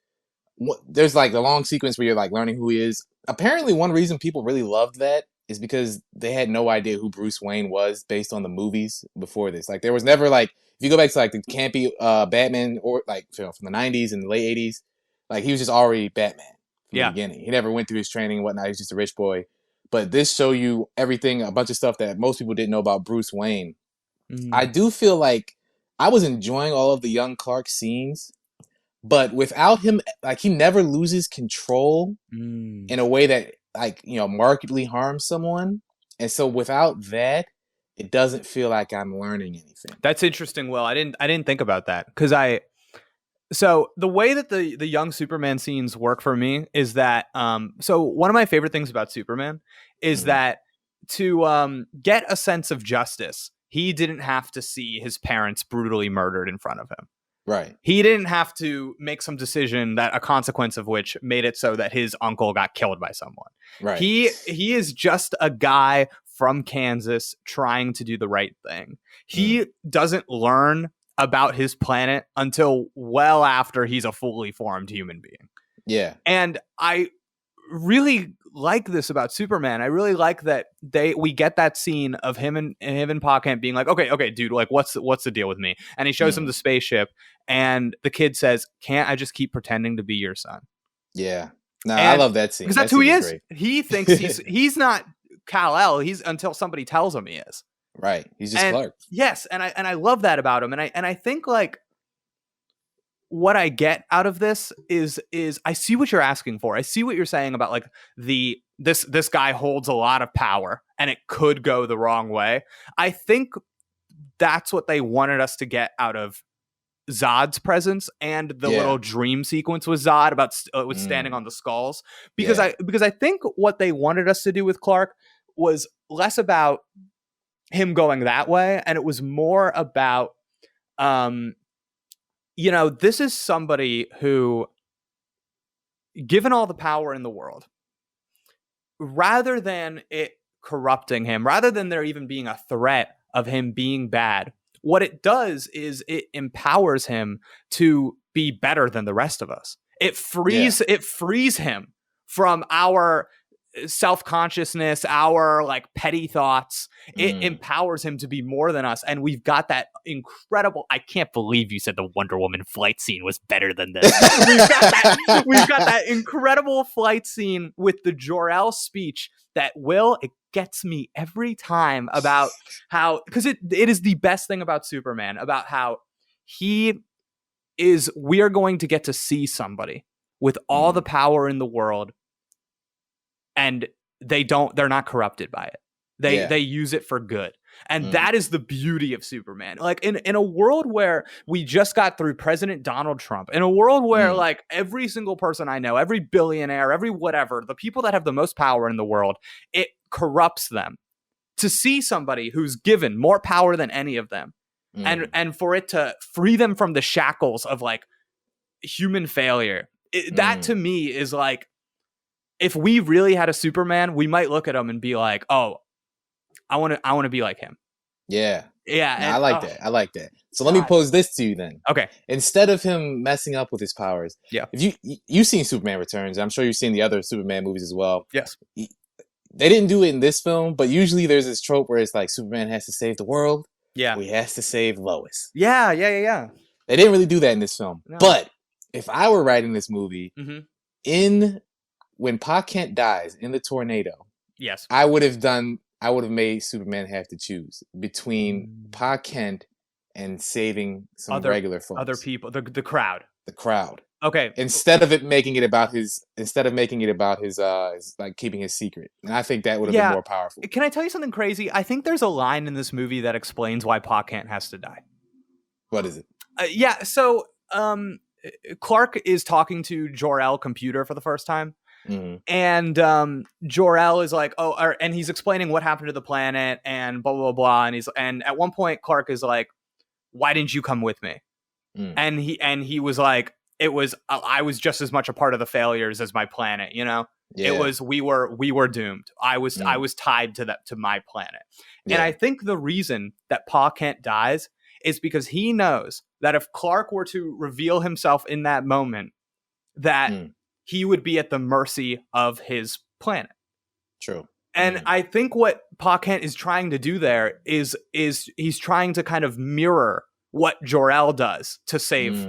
There's like a long sequence where you're like learning who he is. Apparently, one reason people really loved that is because they had no idea who Bruce Wayne was based on the movies before this. Like, there was never like, if you go back to like the campy Batman or like from the 90s and the late 80s, like he was just already Batman from the beginning. He never went through his training and whatnot. He was just a rich boy. But this show you everything, a bunch of stuff that most people didn't know about Bruce Wayne. I do feel like I was enjoying all of the young Clark scenes. But without him, like, he never loses control in a way that, like, markedly harms someone. And so without that, it doesn't feel like I'm learning anything. That's interesting, Will. I didn't think about that because so the way that the young Superman scenes work for me is that so one of my favorite things about Superman is that to get a sense of justice, he didn't have to see his parents brutally murdered in front of him. Right. He didn't have to make some decision that a consequence of which made it so that his uncle got killed by someone. Right. He is just a guy from Kansas trying to do the right thing. He doesn't learn about his planet until well after he's a fully formed human being. Yeah. And I really like this about Superman. I really like that we get that scene of him and Pa Kent being like, okay, dude, like what's the deal with me? And he shows him the spaceship, and the kid says, "Can't I just keep pretending to be your son?" Yeah. No, I love that scene. Because that's who he is. Great. He thinks he's not Kal-El. He's until somebody tells him he is. Right. He's just Clark. Yes, and I love that about him. And I think like what I get out of this is I see what you're asking for. I see what you're saying about like this guy holds a lot of power and it could go the wrong way. I think that's what they wanted us to get out of Zod's presence and the little dream sequence with Zod about with standing on the skulls, because I think what they wanted us to do with Clark was less about him going that way, and it was more about this is somebody who, given all the power in the world, rather than it corrupting him, rather than there even being a threat of him being bad, what it does is it empowers him to be better than the rest of us. It frees him from our self-consciousness, our like petty thoughts. It empowers him to be more than us. And we've got that incredible, I can't believe you said the Wonder Woman flight scene was better than this. we've got that incredible flight scene with the Jor-El speech that it gets me every time about how, because it is the best thing about Superman, about how we are going to get to see somebody with all the power in the world, and they're not corrupted by it. They use it for good. And that is the beauty of Superman. Like in a world where we just got through President Donald Trump, in a world where like every single person I know, every billionaire, every whatever, the people that have the most power in the world, it corrupts them. To see somebody who's given more power than any of them, and for it to free them from the shackles of like human failure, that to me is like, if we really had a Superman, we might look at him and be like, oh, I want to be like him. Yeah. Yeah. No, I like that. I like that. So let me pose this to you then. Okay. Instead of him messing up with his powers, if you've seen Superman Returns, I'm sure you've seen the other Superman movies as well. Yes. They didn't do it in this film, but usually there's this trope where it's like Superman has to save the world. Yeah. He has to save Lois. Yeah. They didn't really do that in this film. No. But if I were writing this movie, when Pa Kent dies in the tornado, yes, I would have made Superman have to choose between Pa Kent and saving some regular folks. Other people, the crowd. The crowd. Okay. Instead of making it about his like keeping his secret. And I think that would have been more powerful. Can I tell you something crazy? I think there's a line in this movie that explains why Pa Kent has to die. What is it? So Clark is talking to Jor-El computer for the first time. And Jor-El is like, and he's explaining what happened to the planet and blah blah blah, and at one point Clark is like, why didn't you come with me? And he was like, I was just as much a part of the failures as my planet, you know. It was we were doomed. I was tied to my planet. And I think the reason that Pa Kent dies is because he knows that if Clark were to reveal himself in that moment, that he would be at the mercy of his planet. True. And I think what Pa Kent is trying to do there is he's trying to kind of mirror what Jor-El does to save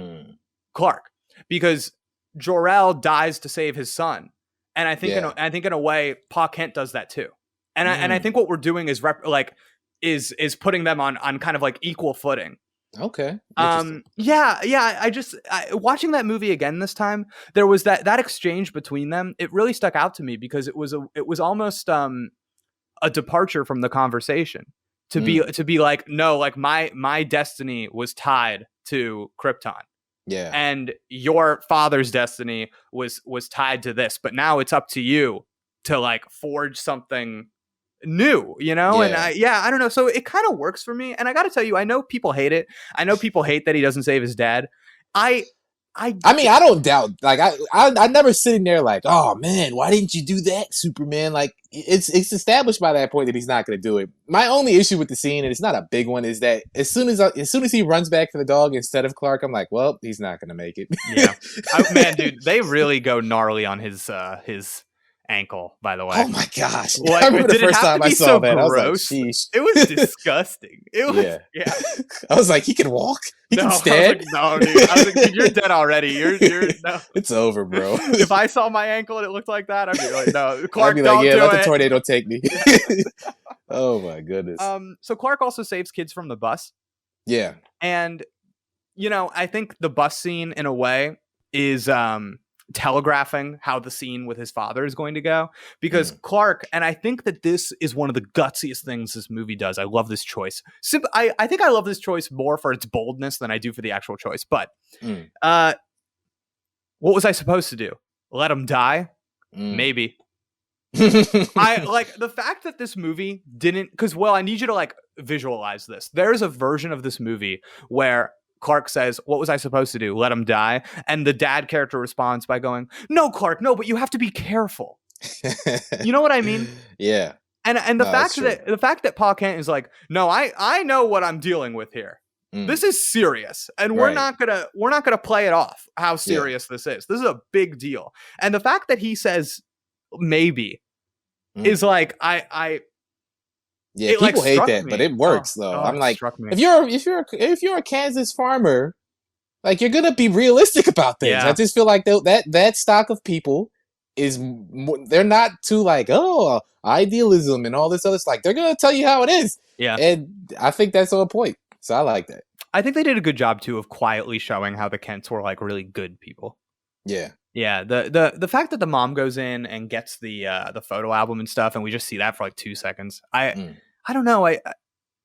Clark, because Jor-El dies to save his son, and I think in a way Pa Kent does that too. And I think what we're doing is is putting them on kind of like equal footing. Okay. Watching that movie again this time, there was that exchange between them. It really stuck out to me because it was almost a departure from the conversation to be like, no, like my destiny was tied to Krypton. Yeah. And your father's destiny was tied to this, but now it's up to you to like forge something new, you know. And I don't know, so it kind of works for me. And I gotta tell you, I know people hate it. I know people hate that he doesn't save his dad. I mean, I don't doubt, like I never sitting there like, oh man, why didn't you do that, Superman? Like it's established by that point that he's not going to do it. My only issue with the scene, and it's not a big one, is that as soon as he runs back for the dog instead of Clark, I'm like, well, he's not going to make it. Yeah. Man, dude, they really go gnarly on his ankle, by the way. Oh my gosh. Like, I remember the first time I saw that, I was like, sheesh. It was disgusting. It was, yeah. I was like, he can walk? He can stand? No, dude. I was like, dude, you're dead already. You're no. It's over, bro. If I saw my ankle and it looked like that, I'd be like, no, Clark, I'd be like, don't do let it. the tornado take me. Oh my goodness. So Clark also saves kids from the bus. Yeah. And, you know, I think the bus scene in a way is telegraphing how the scene with his father is going to go, because Clark, and I think that this is one of the gutsiest things this movie does. I love this choice. I think I love this choice more for its boldness than I do for the actual choice. But what was I supposed to do? Let him die? Maybe. I like the fact that this movie didn't, because, well, I need you to like visualize this. There's a version of this movie where Clark says, what was I supposed to do? Let him die? And the dad character responds by going, no, Clark, no, but you have to be careful. You know what I mean? Yeah. And the fact that Pa Kent is like, no, I know what I'm dealing with here. This is serious, and we're not gonna play it off how serious this is. This is a big deal. And the fact that he says maybe is like I Yeah, it, people like, hate struck that, me. but it works though. I'm it like, struck me. if you're a Kansas farmer, like, you're gonna be realistic about things. Yeah. I just feel like that stock of people is they're not too like, oh, idealism and all this other stuff. Like, they're gonna tell you how it is. Yeah. And I think that's on point. So I like that. I think they did a good job too of quietly showing how the Kents were like really good people. Yeah. Yeah, the fact that the mom goes in and gets the photo album and stuff, and we just see that for like 2 seconds. I don't know. I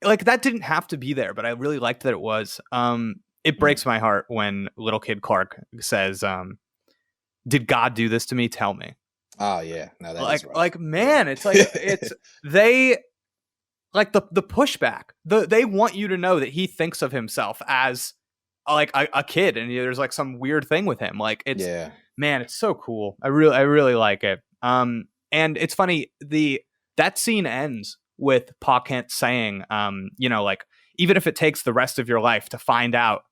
like that didn't have to be there, but I really liked that it was. It breaks my heart when little kid Clark says, "Did God do this to me? Tell me." Oh yeah, no, that like is rough. like man, it's like it's they like the pushback. They want you to know that he thinks of himself as like a kid, and there's like some weird thing with him. Like it's man, it's so cool. I really like it. And it's funny, that scene ends with Pa Kent saying, you know, like, even if it takes the rest of your life to find out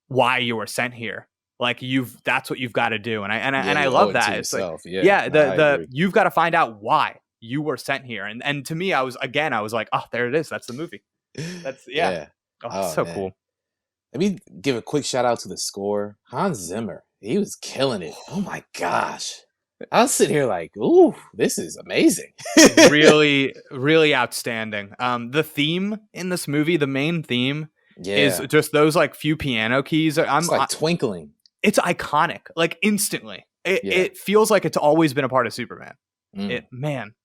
why you were sent here, like that's what you've got to do. And I love that. It's yourself. like, you've got to find out why you were sent here. And to me, I was like, oh, there it is. That's the movie. That's Oh, so man. Cool. Let me give a quick shout out to the score. Hans Zimmer. He was killing it. Oh my gosh. I was sitting here like, ooh, this is amazing. Really, really outstanding. The theme in this movie, the main theme, is just those like few piano keys. It's like twinkling. It's iconic, like instantly. It feels like it's always been a part of Superman. Man.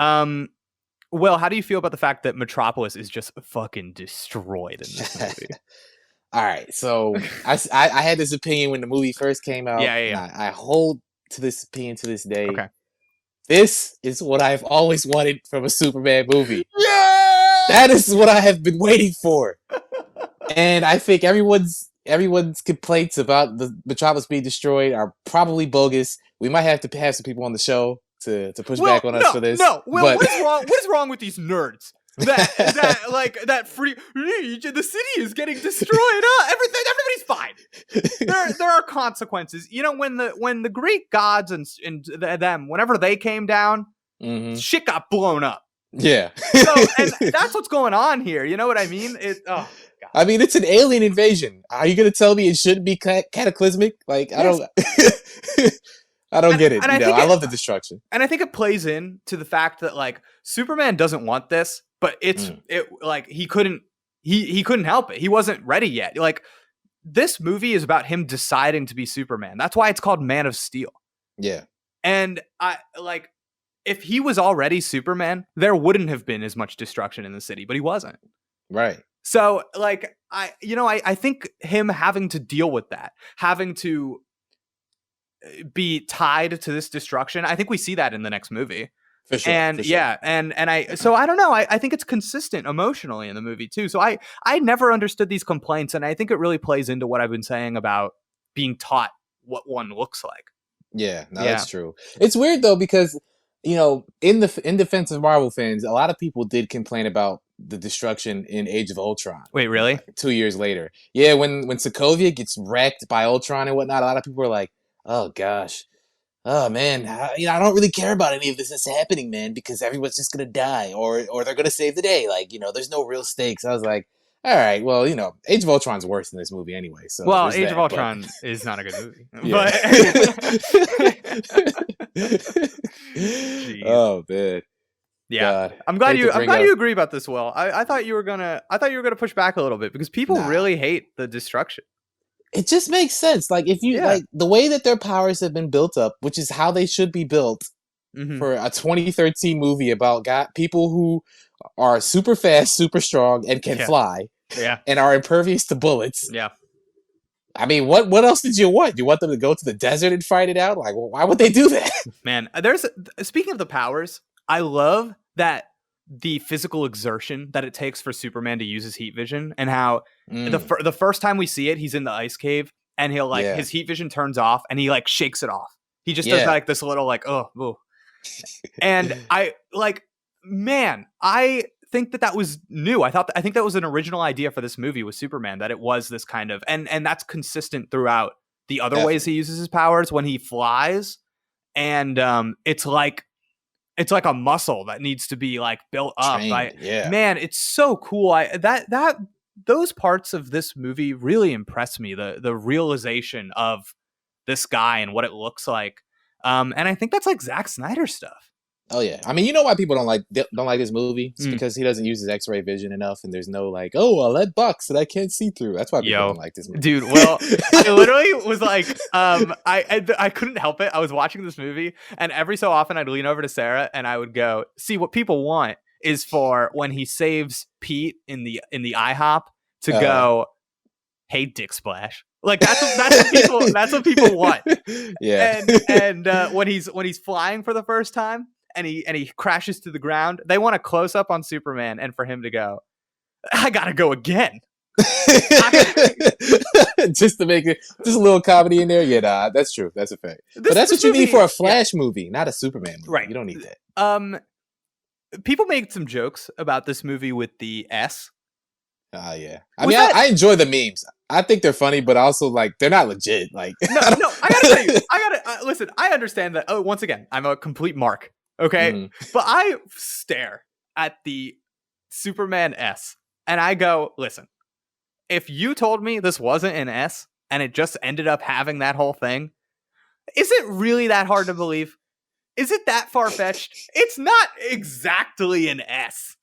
Well, how do you feel about the fact that Metropolis is just fucking destroyed in this movie? All right, so I had this opinion when the movie first came out. Yeah. I hold to this opinion to this day. Okay. This is what I've always wanted from a Superman movie. Yeah! That is what I have been waiting for. And I think everyone's complaints about the Metropolis being destroyed are probably bogus. We might have to have some people on the show to push back on us for this. No, Will, what is wrong? What is wrong with these nerds? That free the city is getting destroyed. Everybody's fine. There are consequences. You know, when the Greek gods and them, whenever they came down, shit got blown up. Yeah. So, and that's what's going on here. You know what I mean? God. I mean, it's an alien invasion. Are you going to tell me it shouldn't be cataclysmic? Like, I don't get it. I love the destruction. And I think it plays in to the fact that, like, Superman doesn't want this, but like, he couldn't help it. He wasn't ready yet. Like, this movie is about him deciding to be Superman. That's why it's called Man of Steel. Yeah. And if he was already Superman, there wouldn't have been as much destruction in the city, but he wasn't. Right. So, like, I think him having to deal with that, having to be tied to this destruction, I think we see that in the next movie. For sure. And so I don't know. I think it's consistent emotionally in the movie too. So I never understood these complaints, and I think it really plays into what I've been saying about being taught what one looks like. Yeah, that's true. It's weird though, because, you know, in defense of Marvel fans, a lot of people did complain about the destruction in Age of Ultron. Wait, really? 2 years later. Yeah, when Sokovia gets wrecked by Ultron and whatnot, a lot of people were like, oh gosh, oh man, I don't really care about any of this that's happening, man, because everyone's just gonna die, or they're gonna save the day. Like, there's no real stakes. I was like, all right, well, Age of Ultron's worse than this movie anyway. So Age of Ultron is not a good movie. Oh man. Yeah, God. I'm glad you agree about this, Will. I thought you were gonna push back a little bit, because people really hate the destruction. It just makes sense. Like, if you like the way that their powers have been built up, which is how they should be built for a 2013 movie about people who are super fast, super strong, and can fly, and are impervious to bullets. Yeah. I mean, what else did you want? You want them to go to the desert and fight it out? Like, well, why would they do that? Man, speaking of the powers, I love that the physical exertion that it takes for Superman to use his heat vision, and how the first time we see it, he's in the ice cave, and he'll his heat vision turns off, and he like shakes it off. He just does like this little like, oh. And I think that was new. I think that was an original idea for this movie with Superman, that it was this kind of, and that's consistent throughout the other ways he uses his powers when he flies. And it's like it's like a muscle that needs to be like built up. Trained, yeah. Man, it's so cool. Those parts of this movie really impress me. The realization of this guy and what it looks like. And I think that's like Zack Snyder stuff. Oh yeah, I mean, you know why people don't like this movie? It's because he doesn't use his X-ray vision enough, and there's no like, oh, a lead box that I can't see through. That's why people don't like this movie, dude. Well, I literally was like, I couldn't help it. I was watching this movie, and every so often I'd lean over to Sarah and I would go, see, what people want is for when he saves Pete in the IHOP to go, hey, Dick Splash. Like that's what people want. Yeah. And when he's flying for the first time and he crashes to the ground, they want a close up on Superman and for him to go, I gotta go again. Just to make it just a little comedy in there. Yeah, nah, that's true. That's a fact. But that's what you need for a Flash movie, not a Superman movie. Right. You don't need that. People made some jokes about this movie with the S. Yeah. I mean, I enjoy the memes. I think they're funny, but also like they're not legit. Like no, I gotta tell you, listen. I understand that. Oh, once again, I'm a complete mark. Okay, but I stare at the Superman S and I go, listen. If you told me this wasn't an S and it just ended up having that whole thing, is it really that hard to believe? Is it that far-fetched? It's not exactly an S.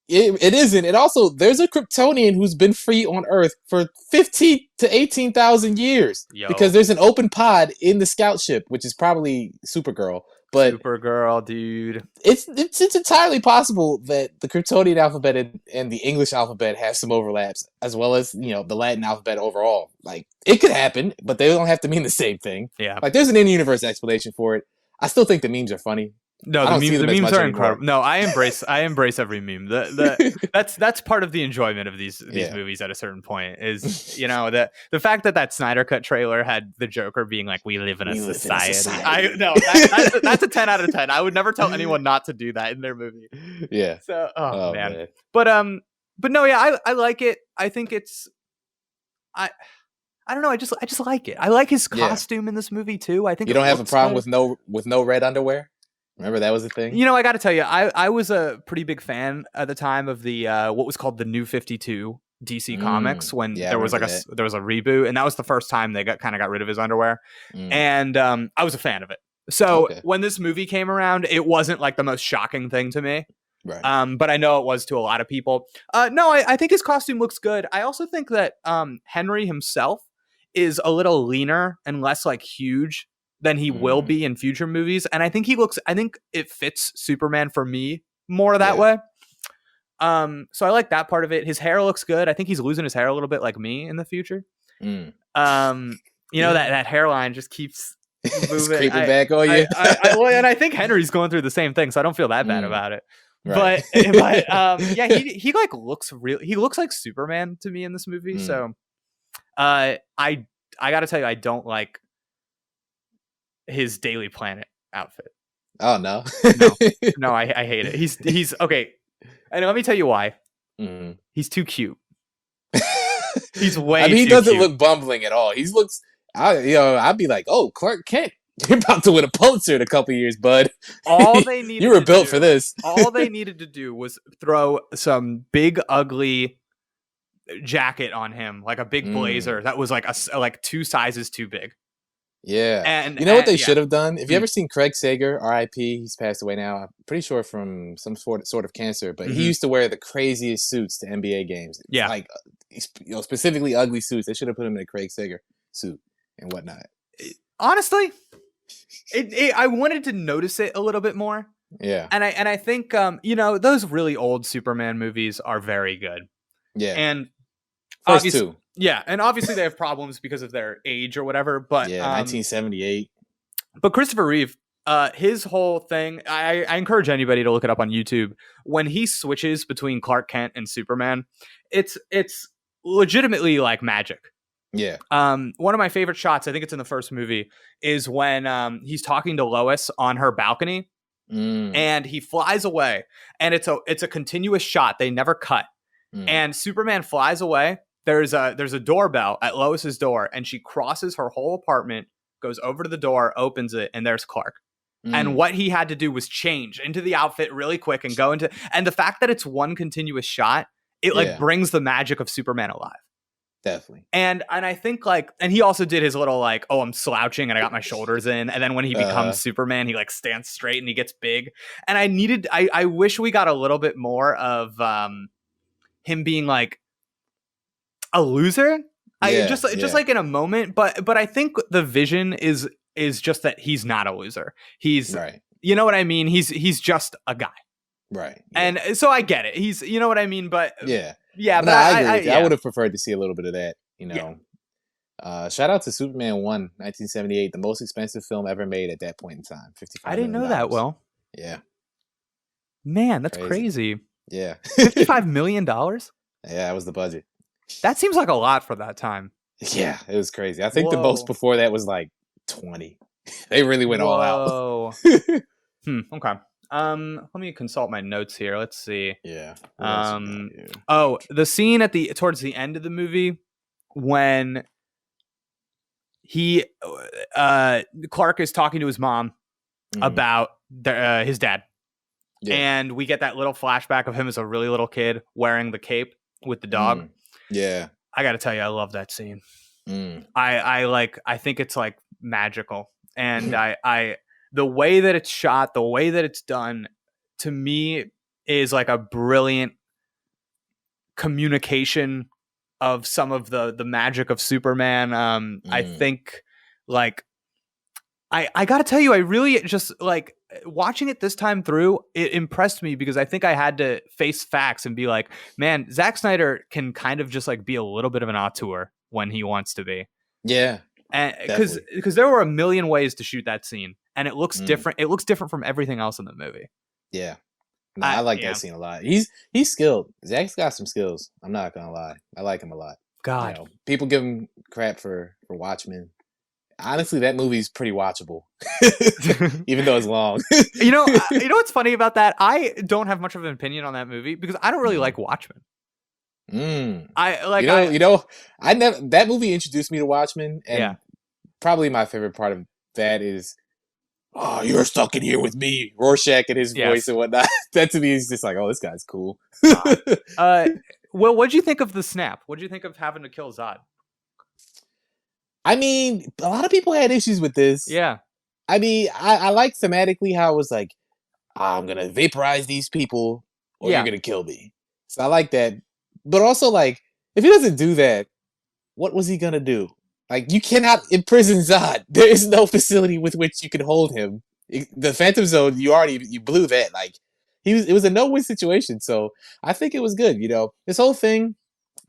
It isn't. And also, there's a Kryptonian who's been free on Earth for 15 to 18,000 years. Because there's an open pod in the scout ship, which is probably Supergirl. But Supergirl, dude. It's entirely possible that the Kryptonian alphabet and the English alphabet have some overlaps, as well as, you know, the Latin alphabet overall. Like, it could happen, but they don't have to mean the same thing. Yeah. Like, there's an in-universe explanation for it. I still think the memes are funny. No, the memes are incredible. No, I embrace every meme. That's part of the enjoyment of these movies at a certain point is, you know, the fact that Snyder Cut trailer had the Joker being like, we live in a society. That's a 10 out of 10. I would never tell anyone not to do that in their movie. Yeah. So, man. But no, yeah, I like it. I think it's I don't know. I just like it. I like his costume in this movie too. I think you don't have a problem with no red underwear. Remember that was a thing? You know, I got to tell you, I was a pretty big fan at the time of the what was called the New 52 DC Comics when there was like there was a reboot, and that was the first time they got rid of his underwear, and I was a fan of it. So when this movie came around, it wasn't like the most shocking thing to me. Right. But I know it was to a lot of people. No, I think his costume looks good. I also think that Henry himself is a little leaner and less like huge than he will be in future movies. And I think I think it fits Superman for me more that way. So I like that part of it. His hair looks good. I think he's losing his hair a little bit like me in the future. You know, that hairline just keeps moving. Creeping back on you. And I think Henry's going through the same thing, so I don't feel that bad about it. Right. But yeah, he like looks real. He looks like Superman to me in this movie. So I got to tell you, I don't like his Daily Planet outfit. Oh no. No, I hate it. He's okay. And let me tell you why. He's too cute. He's way. I mean, he too doesn't cute. look bumbling at all. He looks. I'd be like, oh, Clark Kent, you're about to win a Pulitzer in a couple years, bud. All they needed. You were built for this. All they needed to do was throw some big ugly jacket on him, like a big blazer that was like 2 sizes too big. Yeah. And you know what they should have done? If you ever seen Craig Sager, R.I.P., he's passed away now. I'm pretty sure from some sort of cancer, but he used to wear the craziest suits to NBA games. Yeah. Like, specifically ugly suits. They should have put him in a Craig Sager suit and whatnot. Honestly, I wanted to notice it a little bit more. Yeah. And I think, those really old Superman movies are very good. Yeah. And first 2. Yeah, and obviously they have problems because of their age or whatever. But 1978. But Christopher Reeve, his whole thing, I encourage anybody to look it up on YouTube. When he switches between Clark Kent and Superman, it's legitimately like magic. Yeah. One of my favorite shots, I think it's in the first movie, is when he's talking to Lois on her balcony, and he flies away, and it's a continuous shot. They never cut, and Superman flies away. There's a doorbell at Lois's door, and she crosses her whole apartment, goes over to the door, opens it, and there's Clark. And what he had to do was change into the outfit really quick and go into, and the fact that it's one continuous shot, it like brings the magic of Superman alive. Definitely. And I think like, and he also did his little like, oh, I'm slouching and I got my shoulders in. And then when he becomes Superman, he like stands straight and he gets big. And I wish we got a little bit more of him being like a loser. Just like in a moment. But I think the vision is just that he's not a loser. He's right. You know what I mean? He's just a guy. Right. Yeah. And so I get it. He's, you know what I mean? But yeah. Yeah, but I agree with you. I would have preferred to see a little bit of that, you know. Shout out to Superman 1, 1978, the most expensive film ever made at that point in time. $55 I didn't know that, Will. Yeah. Man, that's crazy. Yeah. $55 million? Yeah, that was the budget. That seems like a lot for that time. Yeah, it was crazy. I think the most before that was like 20. They really went all out. Okay. Let me consult my notes here. Let's see. Yeah. The scene towards the end of the movie when Clark is talking to his mom about his dad. Yeah. And we get that little flashback of him as a really little kid wearing the cape with the dog. Yeah. I got to tell you, I love that scene. I think it's like magical. And the way that it's shot, the way that it's done, to me, is like a brilliant communication of some of the magic of Superman. I think, like, I gotta tell you, I really just, like, watching it this time through, it impressed me because I think I had to face facts and be like, man, Zack Snyder can kind of just, like, be a little bit of an auteur when he wants to be. Yeah. And because there were a million ways to shoot that scene. And it looks different. It looks different from everything else in the movie. Yeah. No, I like that scene a lot. He's skilled. Zach's got some skills. I'm not going to lie. I like him a lot. God. You know, people give him crap for Watchmen. Honestly, that movie's pretty watchable. Even though it's long. You know what's funny about that? I don't have much of an opinion on that movie because I don't really like Watchmen. That movie introduced me to Watchmen, and probably my favorite part of that is, oh, you're stuck in here with me, Rorschach and his voice and whatnot. That to me is just like, oh, this guy's cool. Well, what'd you think of the snap? What'd you think of having to kill Zod? I mean, a lot of people had issues with this. Yeah. I mean, I like thematically how it was like, I'm gonna vaporize these people, or you're gonna kill me. So I like that. But also, like, if he doesn't do that, what was he gonna do? Like, you cannot imprison Zod. There is no facility with which you can hold him. The Phantom Zone, you blew that. Like, it was a no-win situation. So I think it was good. You know, this whole thing,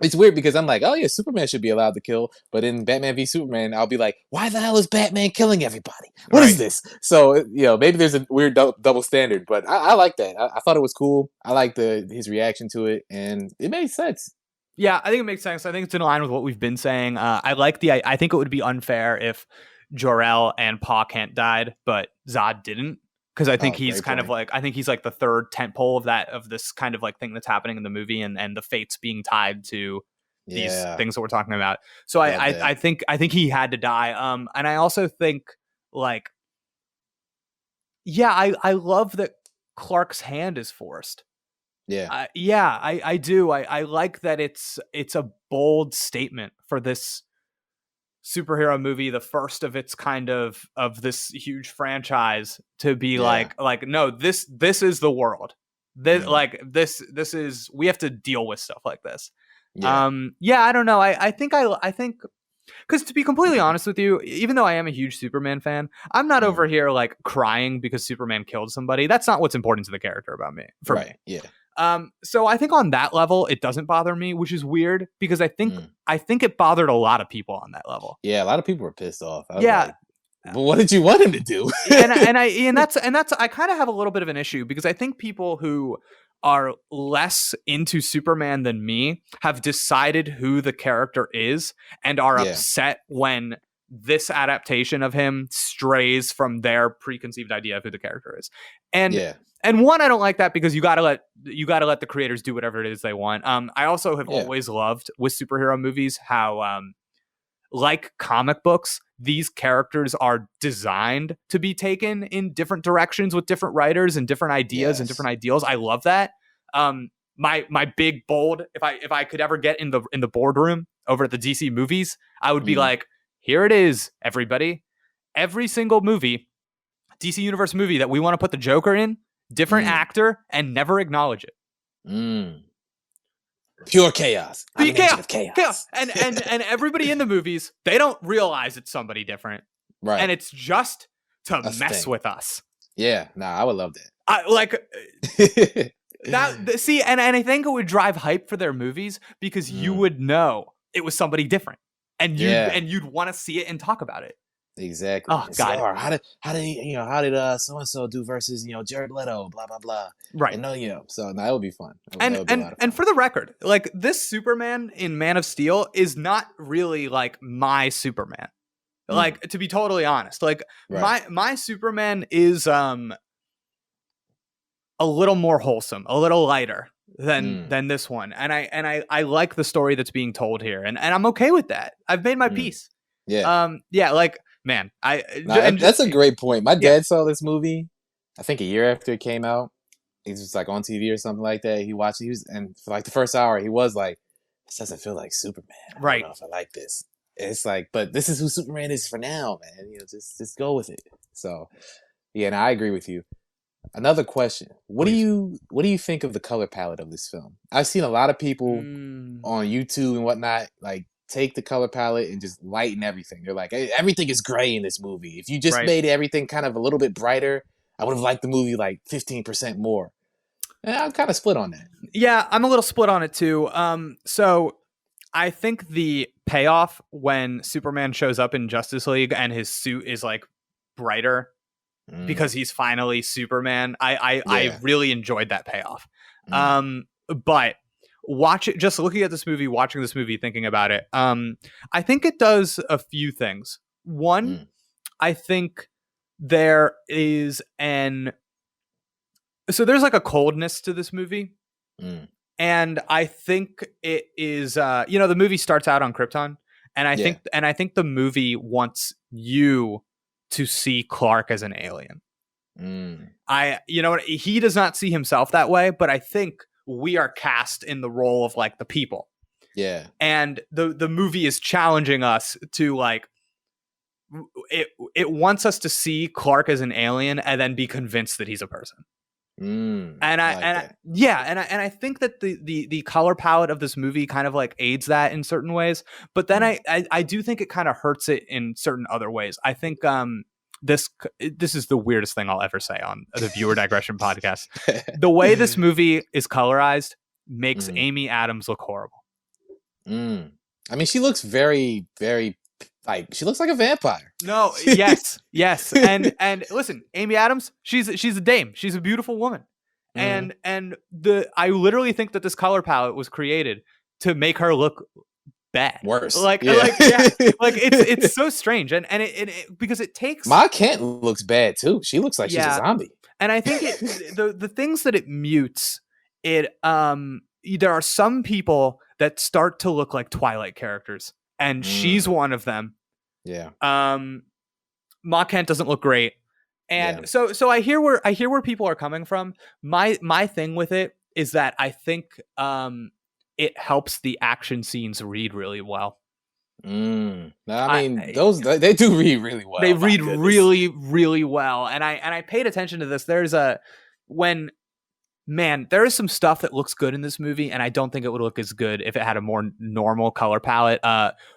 it's weird because I'm like, oh yeah, Superman should be allowed to kill. But in Batman v Superman, I'll be like, why the hell is Batman killing everybody? What is this? So, you know, maybe there's a weird double standard. But I like that. I thought it was cool. I liked his reaction to it, and it made sense. Yeah, I think it makes sense. I think it's in line with what we've been saying. I think it would be unfair if Jor-El and Pa Kent died, but Zod didn't. Because I think he's kind of like, I think he's like the third tentpole of this kind of like thing that's happening in the movie, and the fates being tied to these things that we're talking about. So I think he had to die. And I also think, like, I love that Clark's hand is forced. Yeah. I do. I like that it's a bold statement for this superhero movie, the first of its kind of this huge franchise, to be like no, this is the world. This is, we have to deal with stuff like this. I don't know. I think because, to be completely honest with you, even though I am a huge Superman fan, I'm not over here like crying because Superman killed somebody. That's not what's important to the character about me. Me. Yeah. So I think on that level, it doesn't bother me, which is weird because I think it bothered a lot of people on that level. Yeah, a lot of people were pissed off. Like, but what did you want him to do? and that's I kind of have a little bit of an issue because I think people who are less into Superman than me have decided who the character is and are upset when this adaptation of him strays from their preconceived idea of who the character is. And one, I don't like that because you gotta let the creators do whatever it is they want. I also have always loved with superhero movies how like comic books, these characters are designed to be taken in different directions with different writers and different ideas and different ideals. I love that. My big bold, if I could ever get in the boardroom over at the DC movies, I would be like, here it is, everybody. Every single movie, DC Universe movie that we want to put the Joker in, different actor, and never acknowledge it. Pure chaos. I'm an agent of chaos. And everybody in the movies, they don't realize it's somebody different. Right. And it's just to mess with us. Yeah. Nah, I would love that. See, and I think it would drive hype for their movies because you would know it was somebody different. And you'd want to see it and talk about it. Exactly. Oh God! How did so and so do versus Jared Leto, blah blah blah. Right. And so that would be fun. And for the record, like this Superman in Man of Steel is not really like my Superman. Like to be totally honest, like my Superman is a little more wholesome, a little lighter than this one, and I like the story that's being told here, and I'm okay with that. I've made my peace. Yeah. Like. Man, that's a great point. My dad saw this movie, I think a year after it came out. He was just like on TV or something like that. He watched it, and for like the first hour, he was like, "This doesn't feel like Superman. I don't know if I like this." And it's like, but this is who Superman is for now, man. Just go with it. So, yeah, and I agree with you. Another question: What do you think of the color palette of this film? I've seen a lot of people on YouTube and whatnot like take the color palette and just lighten everything. They're like, hey, everything is gray in this movie. If you just made everything kind of a little bit brighter, I would have liked the movie like 15% more. And I'm kind of split on that. Yeah, I'm a little split on it too. So I think the payoff when Superman shows up in Justice League and his suit is like brighter because he's finally Superman. I really enjoyed that payoff. But just looking at this movie, watching this movie, thinking about it, I think it does a few things. One, I think there is so there's like a coldness to this movie. And I think it is, the movie starts out on Krypton, and I think the movie wants you to see Clark as an alien. He does not see himself that way, but I think we are cast in the role of like the people. Yeah. And the movie is challenging us to like, it wants us to see Clark as an alien and then be convinced that he's a person. I think that the color palette of this movie kind of like aids that in certain ways, but then I do think it kind of hurts it in certain other ways. I think this is the weirdest thing I'll ever say on the Viewer Digression podcast. The way this movie is colorized makes Amy Adams look horrible. I mean, she looks very, very like she looks like a vampire. No, yes. And listen, Amy Adams, she's a dame. She's a beautiful woman. I literally think that this color palette was created to make her look bad, worse. It's so strange, and it because it takes. Ma Kent looks bad too. She looks like she's a zombie. And I think the things that it mutes, there are some people that start to look like Twilight characters, and she's one of them. Yeah. Ma Kent doesn't look great, and so I hear where people are coming from. My thing with it is that I think it helps the action scenes read really well. I mean, they do read really well. They read really, really well, and I paid attention to this. There is some stuff that looks good in this movie, and I don't think it would look as good if it had a more normal color palette.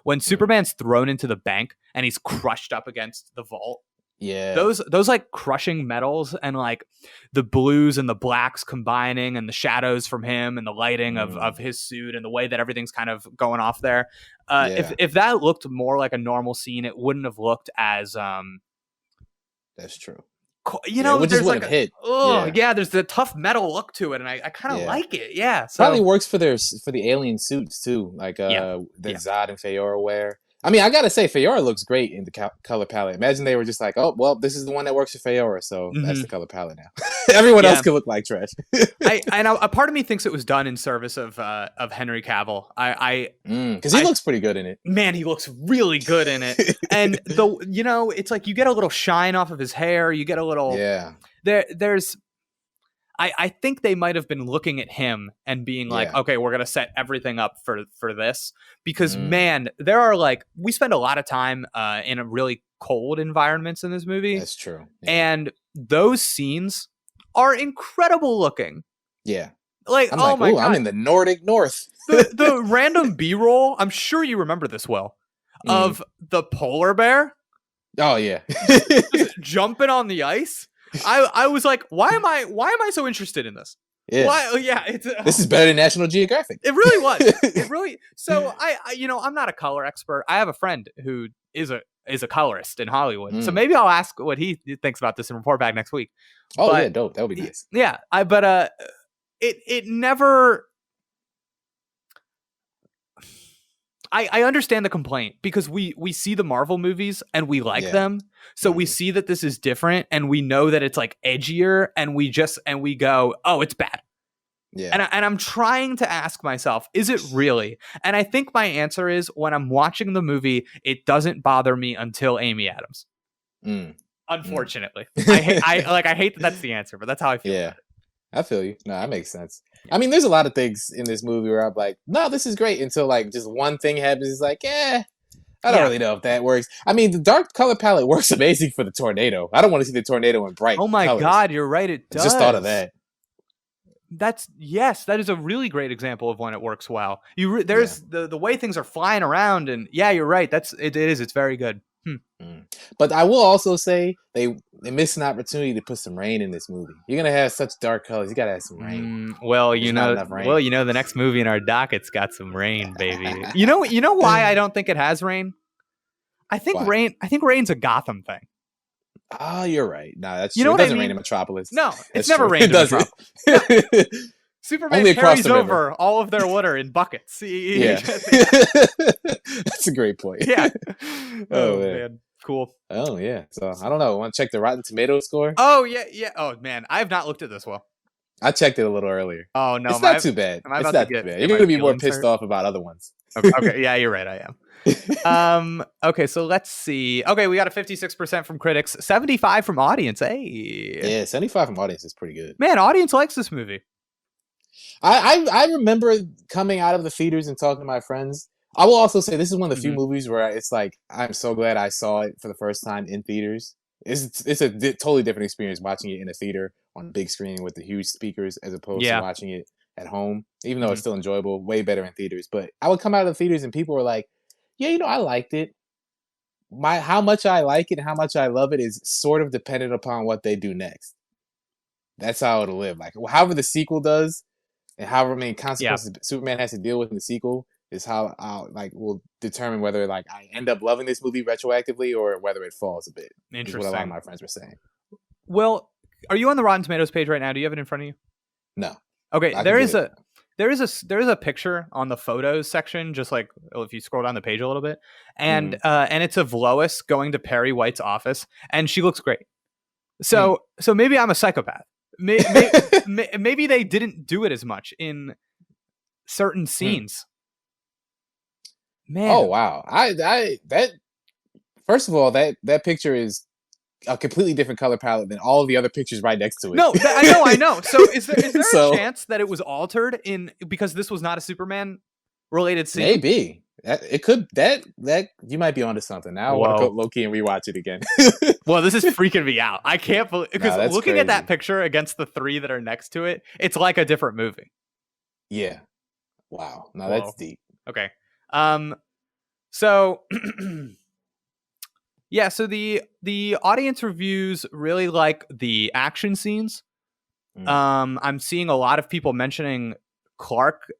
When Superman's thrown into the bank and he's crushed up against the vault. Yeah. Those like crushing metals and like the blues and the blacks combining and the shadows from him and the lighting of his suit and the way that everything's kind of going off there. If that looked more like a normal scene, it wouldn't have looked as That's true. There's like there's the tough metal look to it, and I kind of like it. Yeah, so probably works for the alien suits too, like that Zod and Fayora wear. I mean, I gotta say, Fayora looks great in the color palette. Imagine they were just like, oh, well, this is the one that works for Fayora, so that's the color palette now. Everyone Yeah. else could look like trash. A part of me thinks it was done in service of Henry Cavill. Because he looks pretty good in it. Man, he looks really good in it. And it's like you get a little shine off of his hair. You get a little there's I think they might have been looking at him and being like, okay, we're gonna set everything up for this, because man, there are we spend a lot of time in a really cold environments in this movie. That's true. Yeah. And those scenes are incredible looking. Yeah. I'm oh my God. I'm in the Nordic North. the random B-roll, I'm sure you remember this, Will, of the polar bear. Oh yeah. Jumping on the ice. I was like, why am I so interested in this? Yeah. Why? This is better than National Geographic. It really was. It really. So I I'm not a color expert. I have a friend who is a colorist in Hollywood. So maybe I'll ask what he thinks about this and report back next week. Oh, yeah, dope. That would be nice. Yeah, it never. I understand the complaint, because we see the Marvel movies and we like them. So we see that this is different and we know that it's edgier, and we go, oh, it's bad. Yeah. And I'm trying to ask myself, is it really? And I think my answer is, when I'm watching the movie, it doesn't bother me until Amy Adams. Unfortunately. I hate that that's the answer, but that's how I feel. Yeah. I feel you. No, that makes sense. I mean, there's a lot of things in this movie where I'm like, no, this is great, until just one thing happens. It's like, I don't really know if that works. I mean, the dark color palette works amazing for the tornado. I don't want to see the tornado in bright Oh my colors. God, you're right. It does. Just thought of that. That is a really great example of when it works well. There's the way things are flying around, and you're right. It's very good. But I will also say they missed an opportunity to put some rain in this movie. You're gonna have such dark colors. You gotta have some rain. The next movie in our docket's got some rain, baby. You know why I don't think it has rain? I think rain's a Gotham thing. Oh, you're right. No, that's true. You know It doesn't I mean? rain in Metropolis. No, That's it's never true. rained in Metropolis. No. Superman Only across carries the river. over all of their water in buckets. Yeah. That's a great point. Yeah. Oh, man. Cool. Oh, yeah. So, I don't know. Want to check the Rotten Tomatoes score? Oh, yeah. Oh, man. I have not looked at this, Will. I checked it a little earlier. Oh, no. It's not too bad. It's not too bad. You're going to be more pissed off about other ones. Okay. Yeah, you're right. I am. Okay, so let's see. Okay, we got a 56% from critics, 75 from audience. Hey. Yeah, 75 from audience is pretty good. Man, audience likes this movie. I remember coming out of the theaters and talking to my friends. I will also say this is one of the few movies where it's like, I'm so glad I saw it for the first time in theaters. It's a totally different experience watching it in a theater on a big screen with the huge speakers as opposed to watching it at home, even though it's still enjoyable, way better in theaters. But I would come out of the theaters and people were like, yeah, I liked it. How much I like it and how much I love it is sort of dependent upon what they do next. That's how it'll live. However the sequel does, and however many consequences Superman has to deal with in the sequel, is how will determine whether I end up loving this movie retroactively or whether it falls a bit. Interesting. Is what a lot of my friends were saying. Well, are you on the Rotten Tomatoes page right now? Do you have it in front of you? No. Okay, there is a picture on the photos section, just if you scroll down the page a little bit, and it's of Lois going to Perry White's office, and she looks great. So maybe I'm a psychopath. Maybe they didn't do it as much in certain scenes. Man. Oh wow! First of all, that picture is a completely different color palette than all of the other pictures right next to it. No, I know. So is there a chance that it was altered because this was not a Superman related scene? Maybe it could. That you might be onto something. Now I want to go low key and rewatch it again. Well, this is freaking me out. I can't believe, because looking at that picture against the three that are next to it, it's like a different movie. Yeah. Wow. Now that's deep. Okay. So yeah, so the audience reviews really like the action scenes. I'm seeing a lot of people mentioning Clark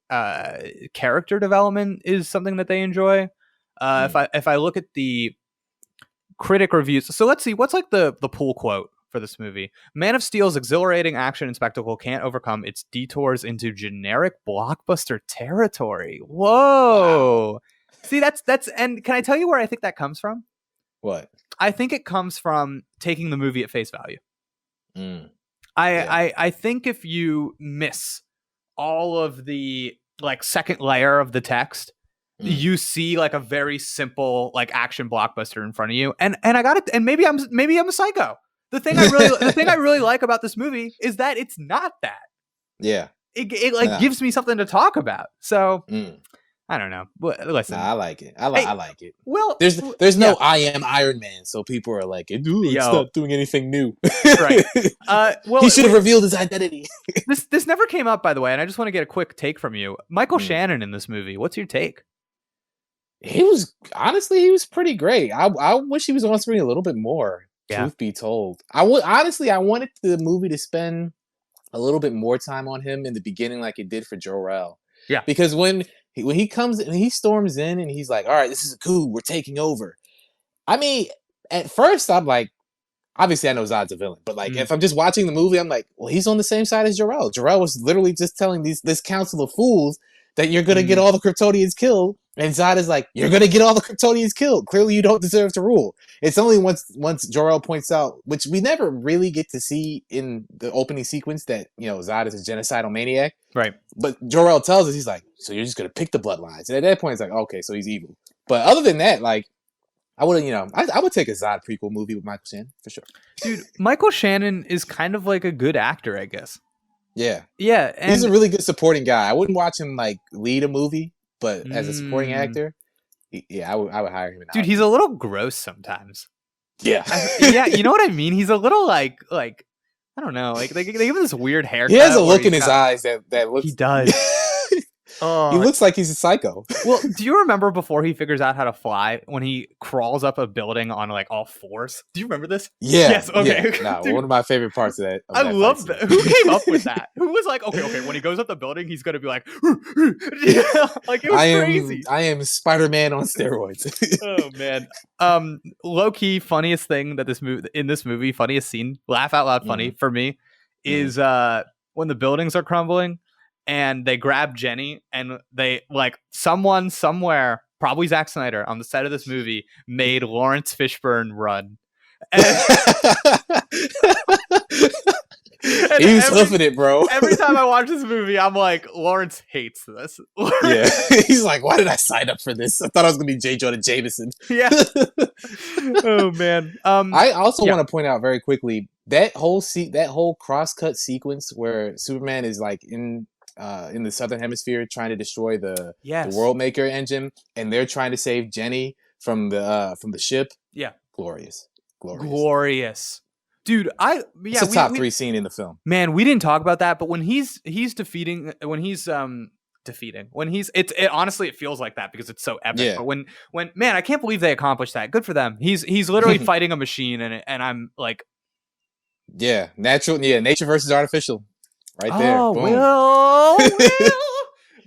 character development is something that they enjoy. If I look at the critic reviews, so let's see what's the pull quote for this movie. Man of Steel's exhilarating action and spectacle can't overcome its detours into generic blockbuster territory. Whoa. Wow. See, that's and can I tell you where I think that comes from? What? I think it comes from taking the movie at face value. I think if you miss all of the like second layer of the text, you see like a very simple like action blockbuster in front of you, and I got it. And maybe I'm a psycho. The thing I really like about this movie is that it's not that. Yeah, it like gives me something to talk about. So I don't know. Listen, I like it. I like it. Well, there's no I am Iron Man, so people are like, it's not doing anything new. Right. Well, he should have revealed his identity. This never came up, by the way, and I just want to get a quick take from you. Michael Shannon in this movie. What's your take? He was pretty great. I wish he was on screen a little bit more. Yeah. Truth be told, I wanted the movie to spend a little bit more time on him in the beginning, like it did for Jor-El. Yeah, because when he comes and he storms in and he's like, "All right, this is a coup. We're taking over." I mean, at first I'm like, obviously I know Zod's a villain, but like if I'm just watching the movie, I'm like, well, he's on the same side as Jor-El. Jor-El was literally just telling this council of fools that you're gonna get all the Kryptonians killed. And Zod is like, you're going to get all the Kryptonians killed. Clearly, you don't deserve to rule. It's only once Jor-El points out, which we never really get to see in the opening sequence, that, Zod is a genocidal maniac. Right. But Jor-El tells us, he's like, so you're just going to pick the bloodlines. And at that point, it's like, okay, so he's evil. But other than that, like, I would, I would take a Zod prequel movie with Michael Shannon, for sure. Dude, Michael Shannon is kind of like a good actor, I guess. Yeah. Yeah. And he's a really good supporting guy. I wouldn't watch him, like, lead a movie. But as a supporting actor, I would hire him. Dude, he's a little gross sometimes. Yeah. Yeah, you know what I mean? He's a little like I don't know, like they give him this weird haircut. He has a look in his eyes that looks. He does. He looks like he's a psycho. Well, do you remember before he figures out how to fly, when he crawls up a building on like all fours? Do you remember this? Yeah. Yes. Okay. Yeah. No, one of my favorite parts of that. I love that. Who came up with that? Who was like, okay, when he goes up the building, he's gonna be like, like it was crazy. I am Spider-Man on steroids. Oh man. Low key funniest thing that in this movie, funniest scene, laugh out loud funny for me, is when the buildings are crumbling. And they grab Jenny, and they like someone somewhere, probably Zack Snyder, on the set of this movie made Lawrence Fishburne run. And he's hoofing it, bro. Every time I watch this movie, I'm like, Lawrence hates this. Yeah, he's like, why did I sign up for this? I thought I was gonna be J. Jonah Jameson. Yeah. Oh man. I also want to point out very quickly that whole cross-cut sequence where Superman is like in the southern hemisphere trying to destroy the World Maker engine, and they're trying to save Jenny from the ship. Yeah, glorious. Dude, it's a top 3 scene in the film. Man, we didn't talk about that, but when he's defeating, honestly, it feels like that because it's so epic. Yeah. But when man, I can't believe they accomplished that. Good for them. He's literally fighting a machine, and I'm like, nature versus artificial. Right there. Oh, boom. Will.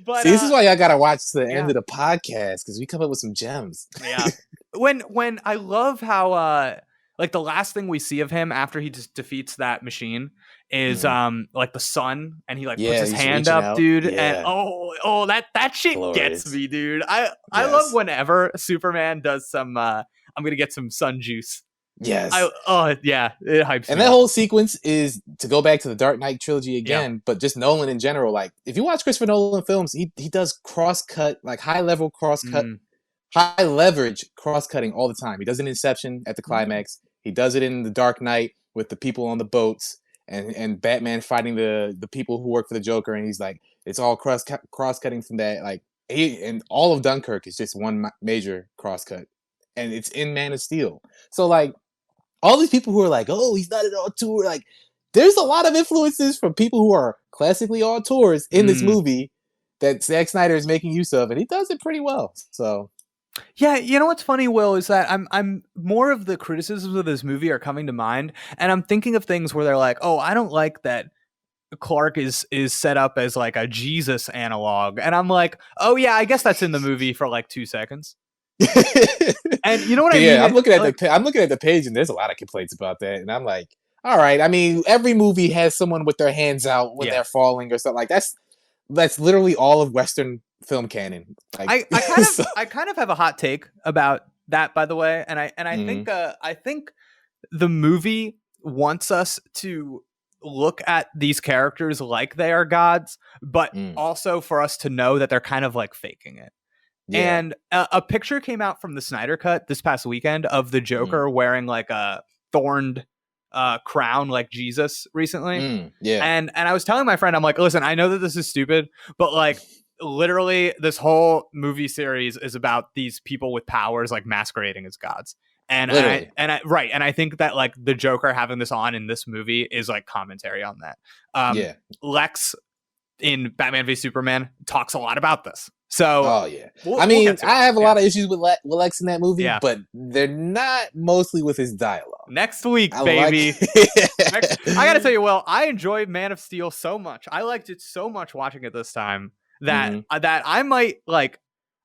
But, see, this is why y'all gotta watch the end of the podcast, because we come up with some gems. Yeah. When I love how like the last thing we see of him after he just defeats that machine is like the sun, and he like puts his hand up, out. Dude, and that shit gets me, dude. I love whenever Superman does some I'm gonna get some sun juice. Yes. It hypes me. And that whole sequence is to go back to the Dark Knight trilogy again, but just Nolan in general. Like, if you watch Christopher Nolan films, he does cross-cut, like high-level cross-cut, high-leverage cross-cutting all the time. He does it in Inception at the climax. He does it in The Dark Knight with the people on the boats and Batman fighting the people who work for the Joker. And he's like, it's all cross-cutting from that. Like, and all of Dunkirk is just one major cross-cut. And it's in Man of Steel. So, like, all these people who are like, oh, he's not an auteur, like, there's a lot of influences from people who are classically auteurs in this movie that Zack Snyder is making use of, and he does it pretty well. So, yeah, you know what's funny, Will, is that I'm more of the criticisms of this movie are coming to mind, and I'm thinking of things where they're like, oh, I don't like that Clark is set up as like a Jesus analog, and I'm like, oh yeah, I guess that's in the movie for like 2 seconds. And you know what I mean? Yeah, I'm looking at the page, and there's a lot of complaints about that, and I'm like, all right. I mean, every movie has someone with their hands out when they're falling or something. Like that's literally all of Western film canon. Like, I kind of have a hot take about that, by the way, and I think the movie wants us to look at these characters like they are gods, but also for us to know that they're kind of like faking it. Yeah. And a picture came out from the Snyder Cut this past weekend of the Joker wearing like a thorned crown like Jesus recently. Yeah. And I was telling my friend, I'm like, listen, I know that this is stupid, but like literally this whole movie series is about these people with powers like masquerading as gods. And I think that like the Joker having this on in this movie is like commentary on that. Lex in Batman v Superman talks a lot about this. So, I have a lot of issues with Lex in that movie, but they're not mostly with his dialogue. Next week, baby. I gotta tell you, Will, I enjoyed Man of Steel so much. I liked it so much watching it this time that that I might like.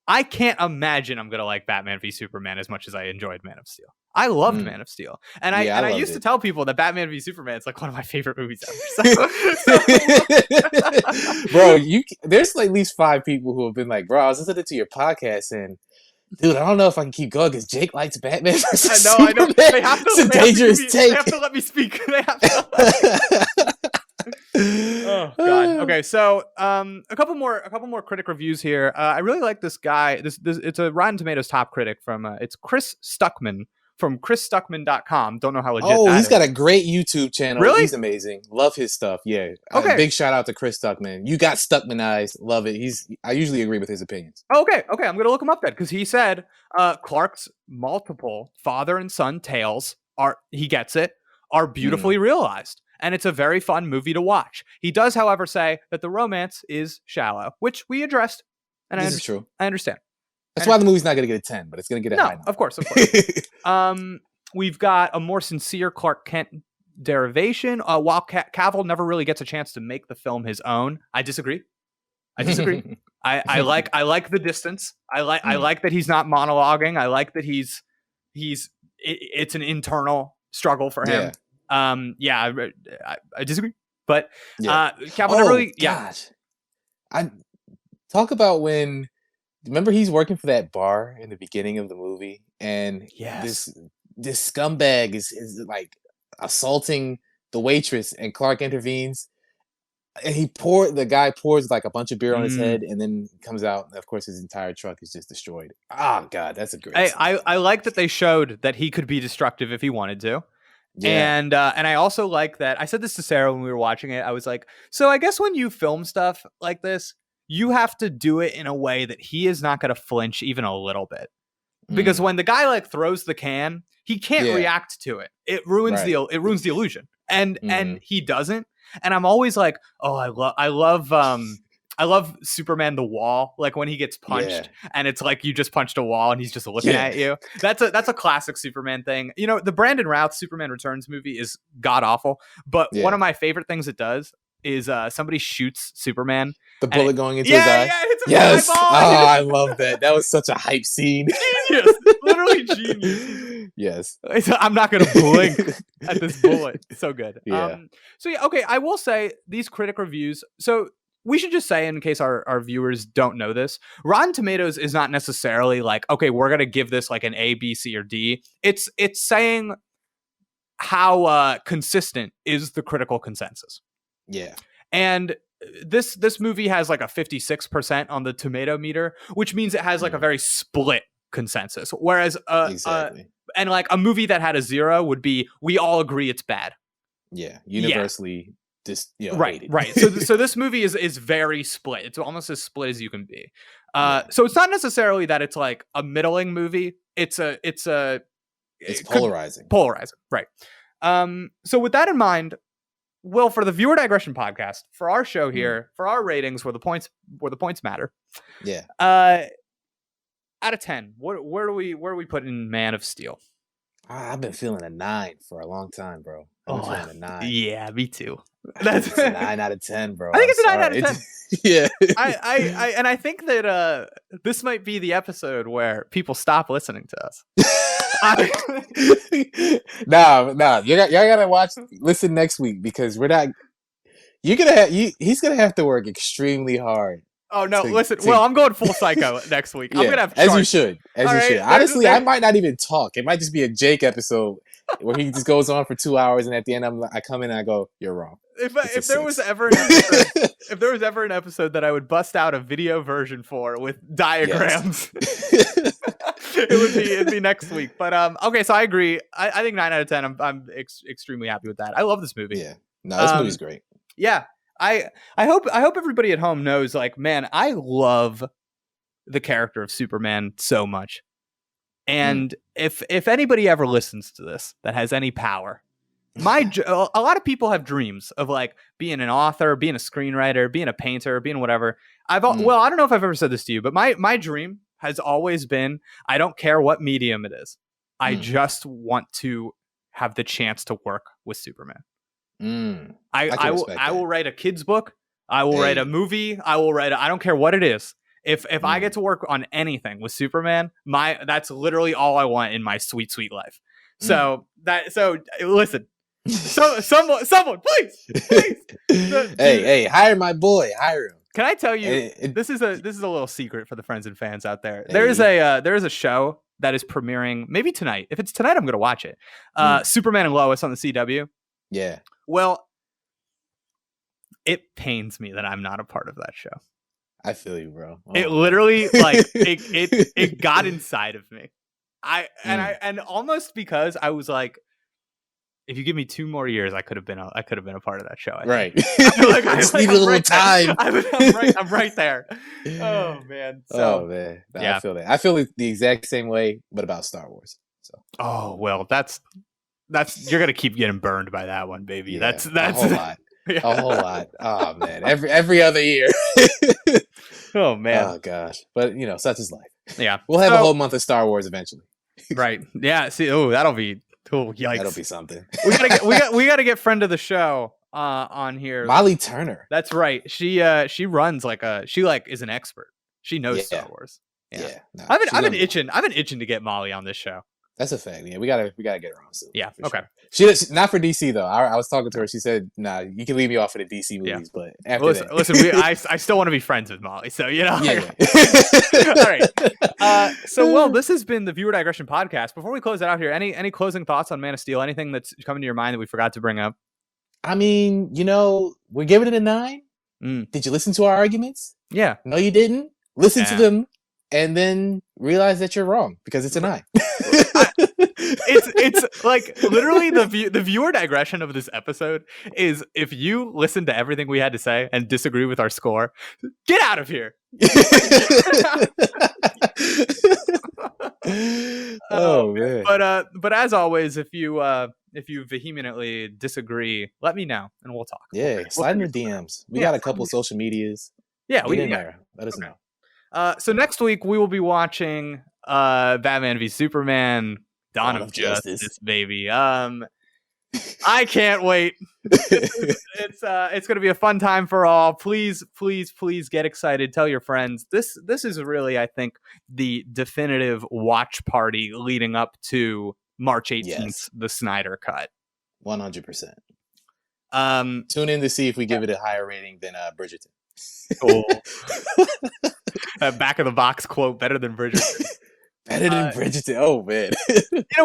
I can't imagine I'm gonna like Batman v Superman as much as I enjoyed Man of Steel. I loved Man of Steel, and I used to tell people that Batman v Superman is like one of my favorite movies ever. Bro, there's like at least 5 people who have been like, bro, I was listening to your podcast and dude, I don't know if I can keep going because Jake likes Batman versus Superman. I know. They have to, it's a dangerous take. They have to let me speak. Oh god. Okay, so a couple more critic reviews here. I really like this guy. This it's a Rotten Tomatoes top critic from it's Chris Stuckman from chrisstuckman.com. Don't know how legit that he's got a great YouTube channel. Really? He's amazing. Love his stuff. Yeah. Okay. Big shout out to Chris Stuckman. You got Stuckmanized. Love it. I usually agree with his opinions. Okay. I'm going to look him up then because he said Clark's multiple father and son tales are beautifully realized. And it's a very fun movie to watch. He does, however, say that the romance is shallow, which we addressed. And this is true. I understand. That's why the movie's not going to get a 10, but it's going to get a high. Of course. We've got a more sincere Clark Kent derivation. While Cavill never really gets a chance to make the film his own, I disagree. I like the distance. I like that he's not monologuing. I like that it's an internal struggle for him. I disagree, but Cavill never really. Gosh. I talk about when. Remember, he's working for that bar in the beginning of the movie, and this scumbag is like assaulting the waitress, and Clark intervenes, and the guy pours like a bunch of beer on his head, and then comes out, and of course his entire truck is just destroyed. Oh god, that's a great scene. I like that they showed that he could be destructive if he wanted to. Yeah. And I also like that. I said this to Sarah when we were watching it. I was like, so I guess when you film stuff like this, you have to do it in a way that he is not going to flinch even a little bit. Because when the guy like throws the can, he can't react to it. It ruins the illusion. And he doesn't. And I'm always like, oh, I love Superman the Wall, like when he gets punched and it's like you just punched a wall and he's just looking at you. That's a classic Superman thing. You know, the Brandon Routh Superman Returns movie is god awful, but one of my favorite things it does is somebody shoots Superman. The bullet going into his eye. Yes. Oh, I love that. That was such a hype scene. Genius. Literally genius. Yes. I'm not going to blink at this bullet. So good. Yeah. Okay. I will say these critic reviews. So we should just say, in case our viewers don't know this, Rotten Tomatoes is not necessarily like, okay, we're going to give this like an A, B, C, or D. It's saying how consistent is the critical consensus. Yeah. And this movie has like a 56% on the tomato meter, which means it has like a very split consensus. Whereas and like a movie that had a 0 would be, we all agree it's bad. Yeah. Universally right. So this movie is very split. It's almost as split as you can be. So it's not necessarily that it's like a middling movie. It's polarizing. Polarizing, right. So with that in mind, Will, for the Viewer Digression podcast, for our show here, for our ratings, where the points matter. Yeah. Out of 10, where do we put in Man of Steel? I've been feeling a 9 for a long time, bro. I've been feeling a 9. Yeah, me too. It's a 9 out of 10, bro. I think it's a 9 out of 10. Yeah. I think that this might be the episode where people stop listening to us. No, y'all gotta listen next week because we're not. He's gonna have to work extremely hard. Oh no! Listen, well, I'm going full psycho next week. I'm gonna have as you should. Honestly, I might not even talk. It might just be a Jake episode, where he just goes on for 2 hours, and at the end I come in and I go, "You're wrong." If there was ever an episode, if there was ever an episode that I would bust out a video version for with diagrams, it'd be next week. But okay, so I agree. I think 9 out of 10. I'm extremely happy with that. I love this movie. Yeah, no, this movie's great. Yeah, I hope everybody at home knows, like, man, I love the character of Superman so much. And if anybody ever listens to this that has any power, a lot of people have dreams of, like, being an author, being a screenwriter, being a painter, being whatever. Well, I don't know if I've ever said this to you, but my dream has always been, I don't care what medium it is. I just want to have the chance to work with Superman. I will write a kid's book. I will write a movie. I don't care what it is. If I get to work on anything with Superman, that's literally all I want in my sweet, sweet life. So listen, someone, please. Hey, hire my boy, hire him. Can I tell you, this is a little secret for the friends and fans out there. There is a show that is premiering maybe tonight. If it's tonight, I'm going to watch it. Superman and Lois on the CW. Yeah. Well, it pains me that I'm not a part of that show. I feel you, bro. Oh. It literally, like, it got inside of me. And almost because I was like, if you give me 2 more years, I could have been a part of that show. Right. I just need a little time. I'm right there. Oh man. So, man. No, yeah. I feel that. I feel the exact same way, but about Star Wars. So. Oh well, that's you're gonna keep getting burned by that one, baby. Yeah, that's a whole lot. Yeah. A whole lot. Oh man, every other year. Oh man. Oh gosh, but such is life. Yeah, we'll have a whole month of Star Wars eventually. Right. Yeah. See. Oh, that'll be. Oh, yikes. That'll be something. we gotta get friend of the show on here. Wil Turner. That's right. She runs she is an expert. She knows Star Wars. Yeah. No, I've been itching to get Molly on this show. That's a fact. Yeah, we gotta get her on soon. Yeah. Okay. Sure. She not for DC though. I was talking to her. She said, "Nah, you can leave me off of the DC movies." But after listen, I still want to be friends with Molly. So Yeah. All right. So this has been the Viewer Digression podcast. Before we close it out here, any closing thoughts on Man of Steel? Anything that's coming to your mind that we forgot to bring up? I mean, we're giving it a 9. Did you listen to our arguments? Yeah. No, you didn't. Listen to them and then realize that you're wrong because it's a 9. It's like literally the viewer digression of this episode is, if you listen to everything we had to say and disagree with our score, get out of here. Oh man. But as always, if you vehemently disagree, let me know and we'll talk. Yeah, slide in the DMs. We got a couple social medias. Yeah, we in there. Let us know. So next week we will be watching Batman v Superman: Dawn of Justice, baby. I can't wait. It's going to be a fun time for all. Please get excited. Tell your friends. This is really, I think, the definitive watch party leading up to March 18th, the Snyder Cut. 100%. Tune in to see if we give it a higher rating than Bridgerton. Cool. Back of the box quote: better than Bridgerton. Better than Bridgerton. Oh man.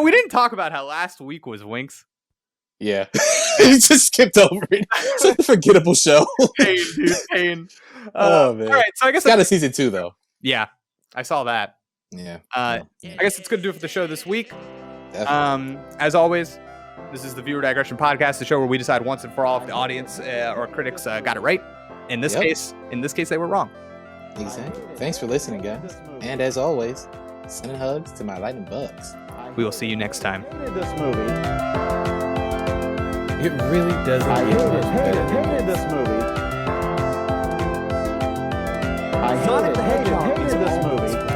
We didn't talk about how last week was Winx. Yeah. We just skipped over it. It's a forgettable show. Pain, dude. Pain. Oh man. All right, so I guess it's got a season 2 though. Yeah, I saw that. Yeah. I guess it's gonna do it for the show this week. Definitely. As always, this is the Viewer Digression podcast, the show where we decide once and for all if the audience or critics got it right. In this case, they were wrong. Exactly. Thanks for listening, guys. And as always, sending hugs to my lightning bugs. We will see you next time. I hated this movie. It really doesn't I get much better. hated this movie. I hated this movie.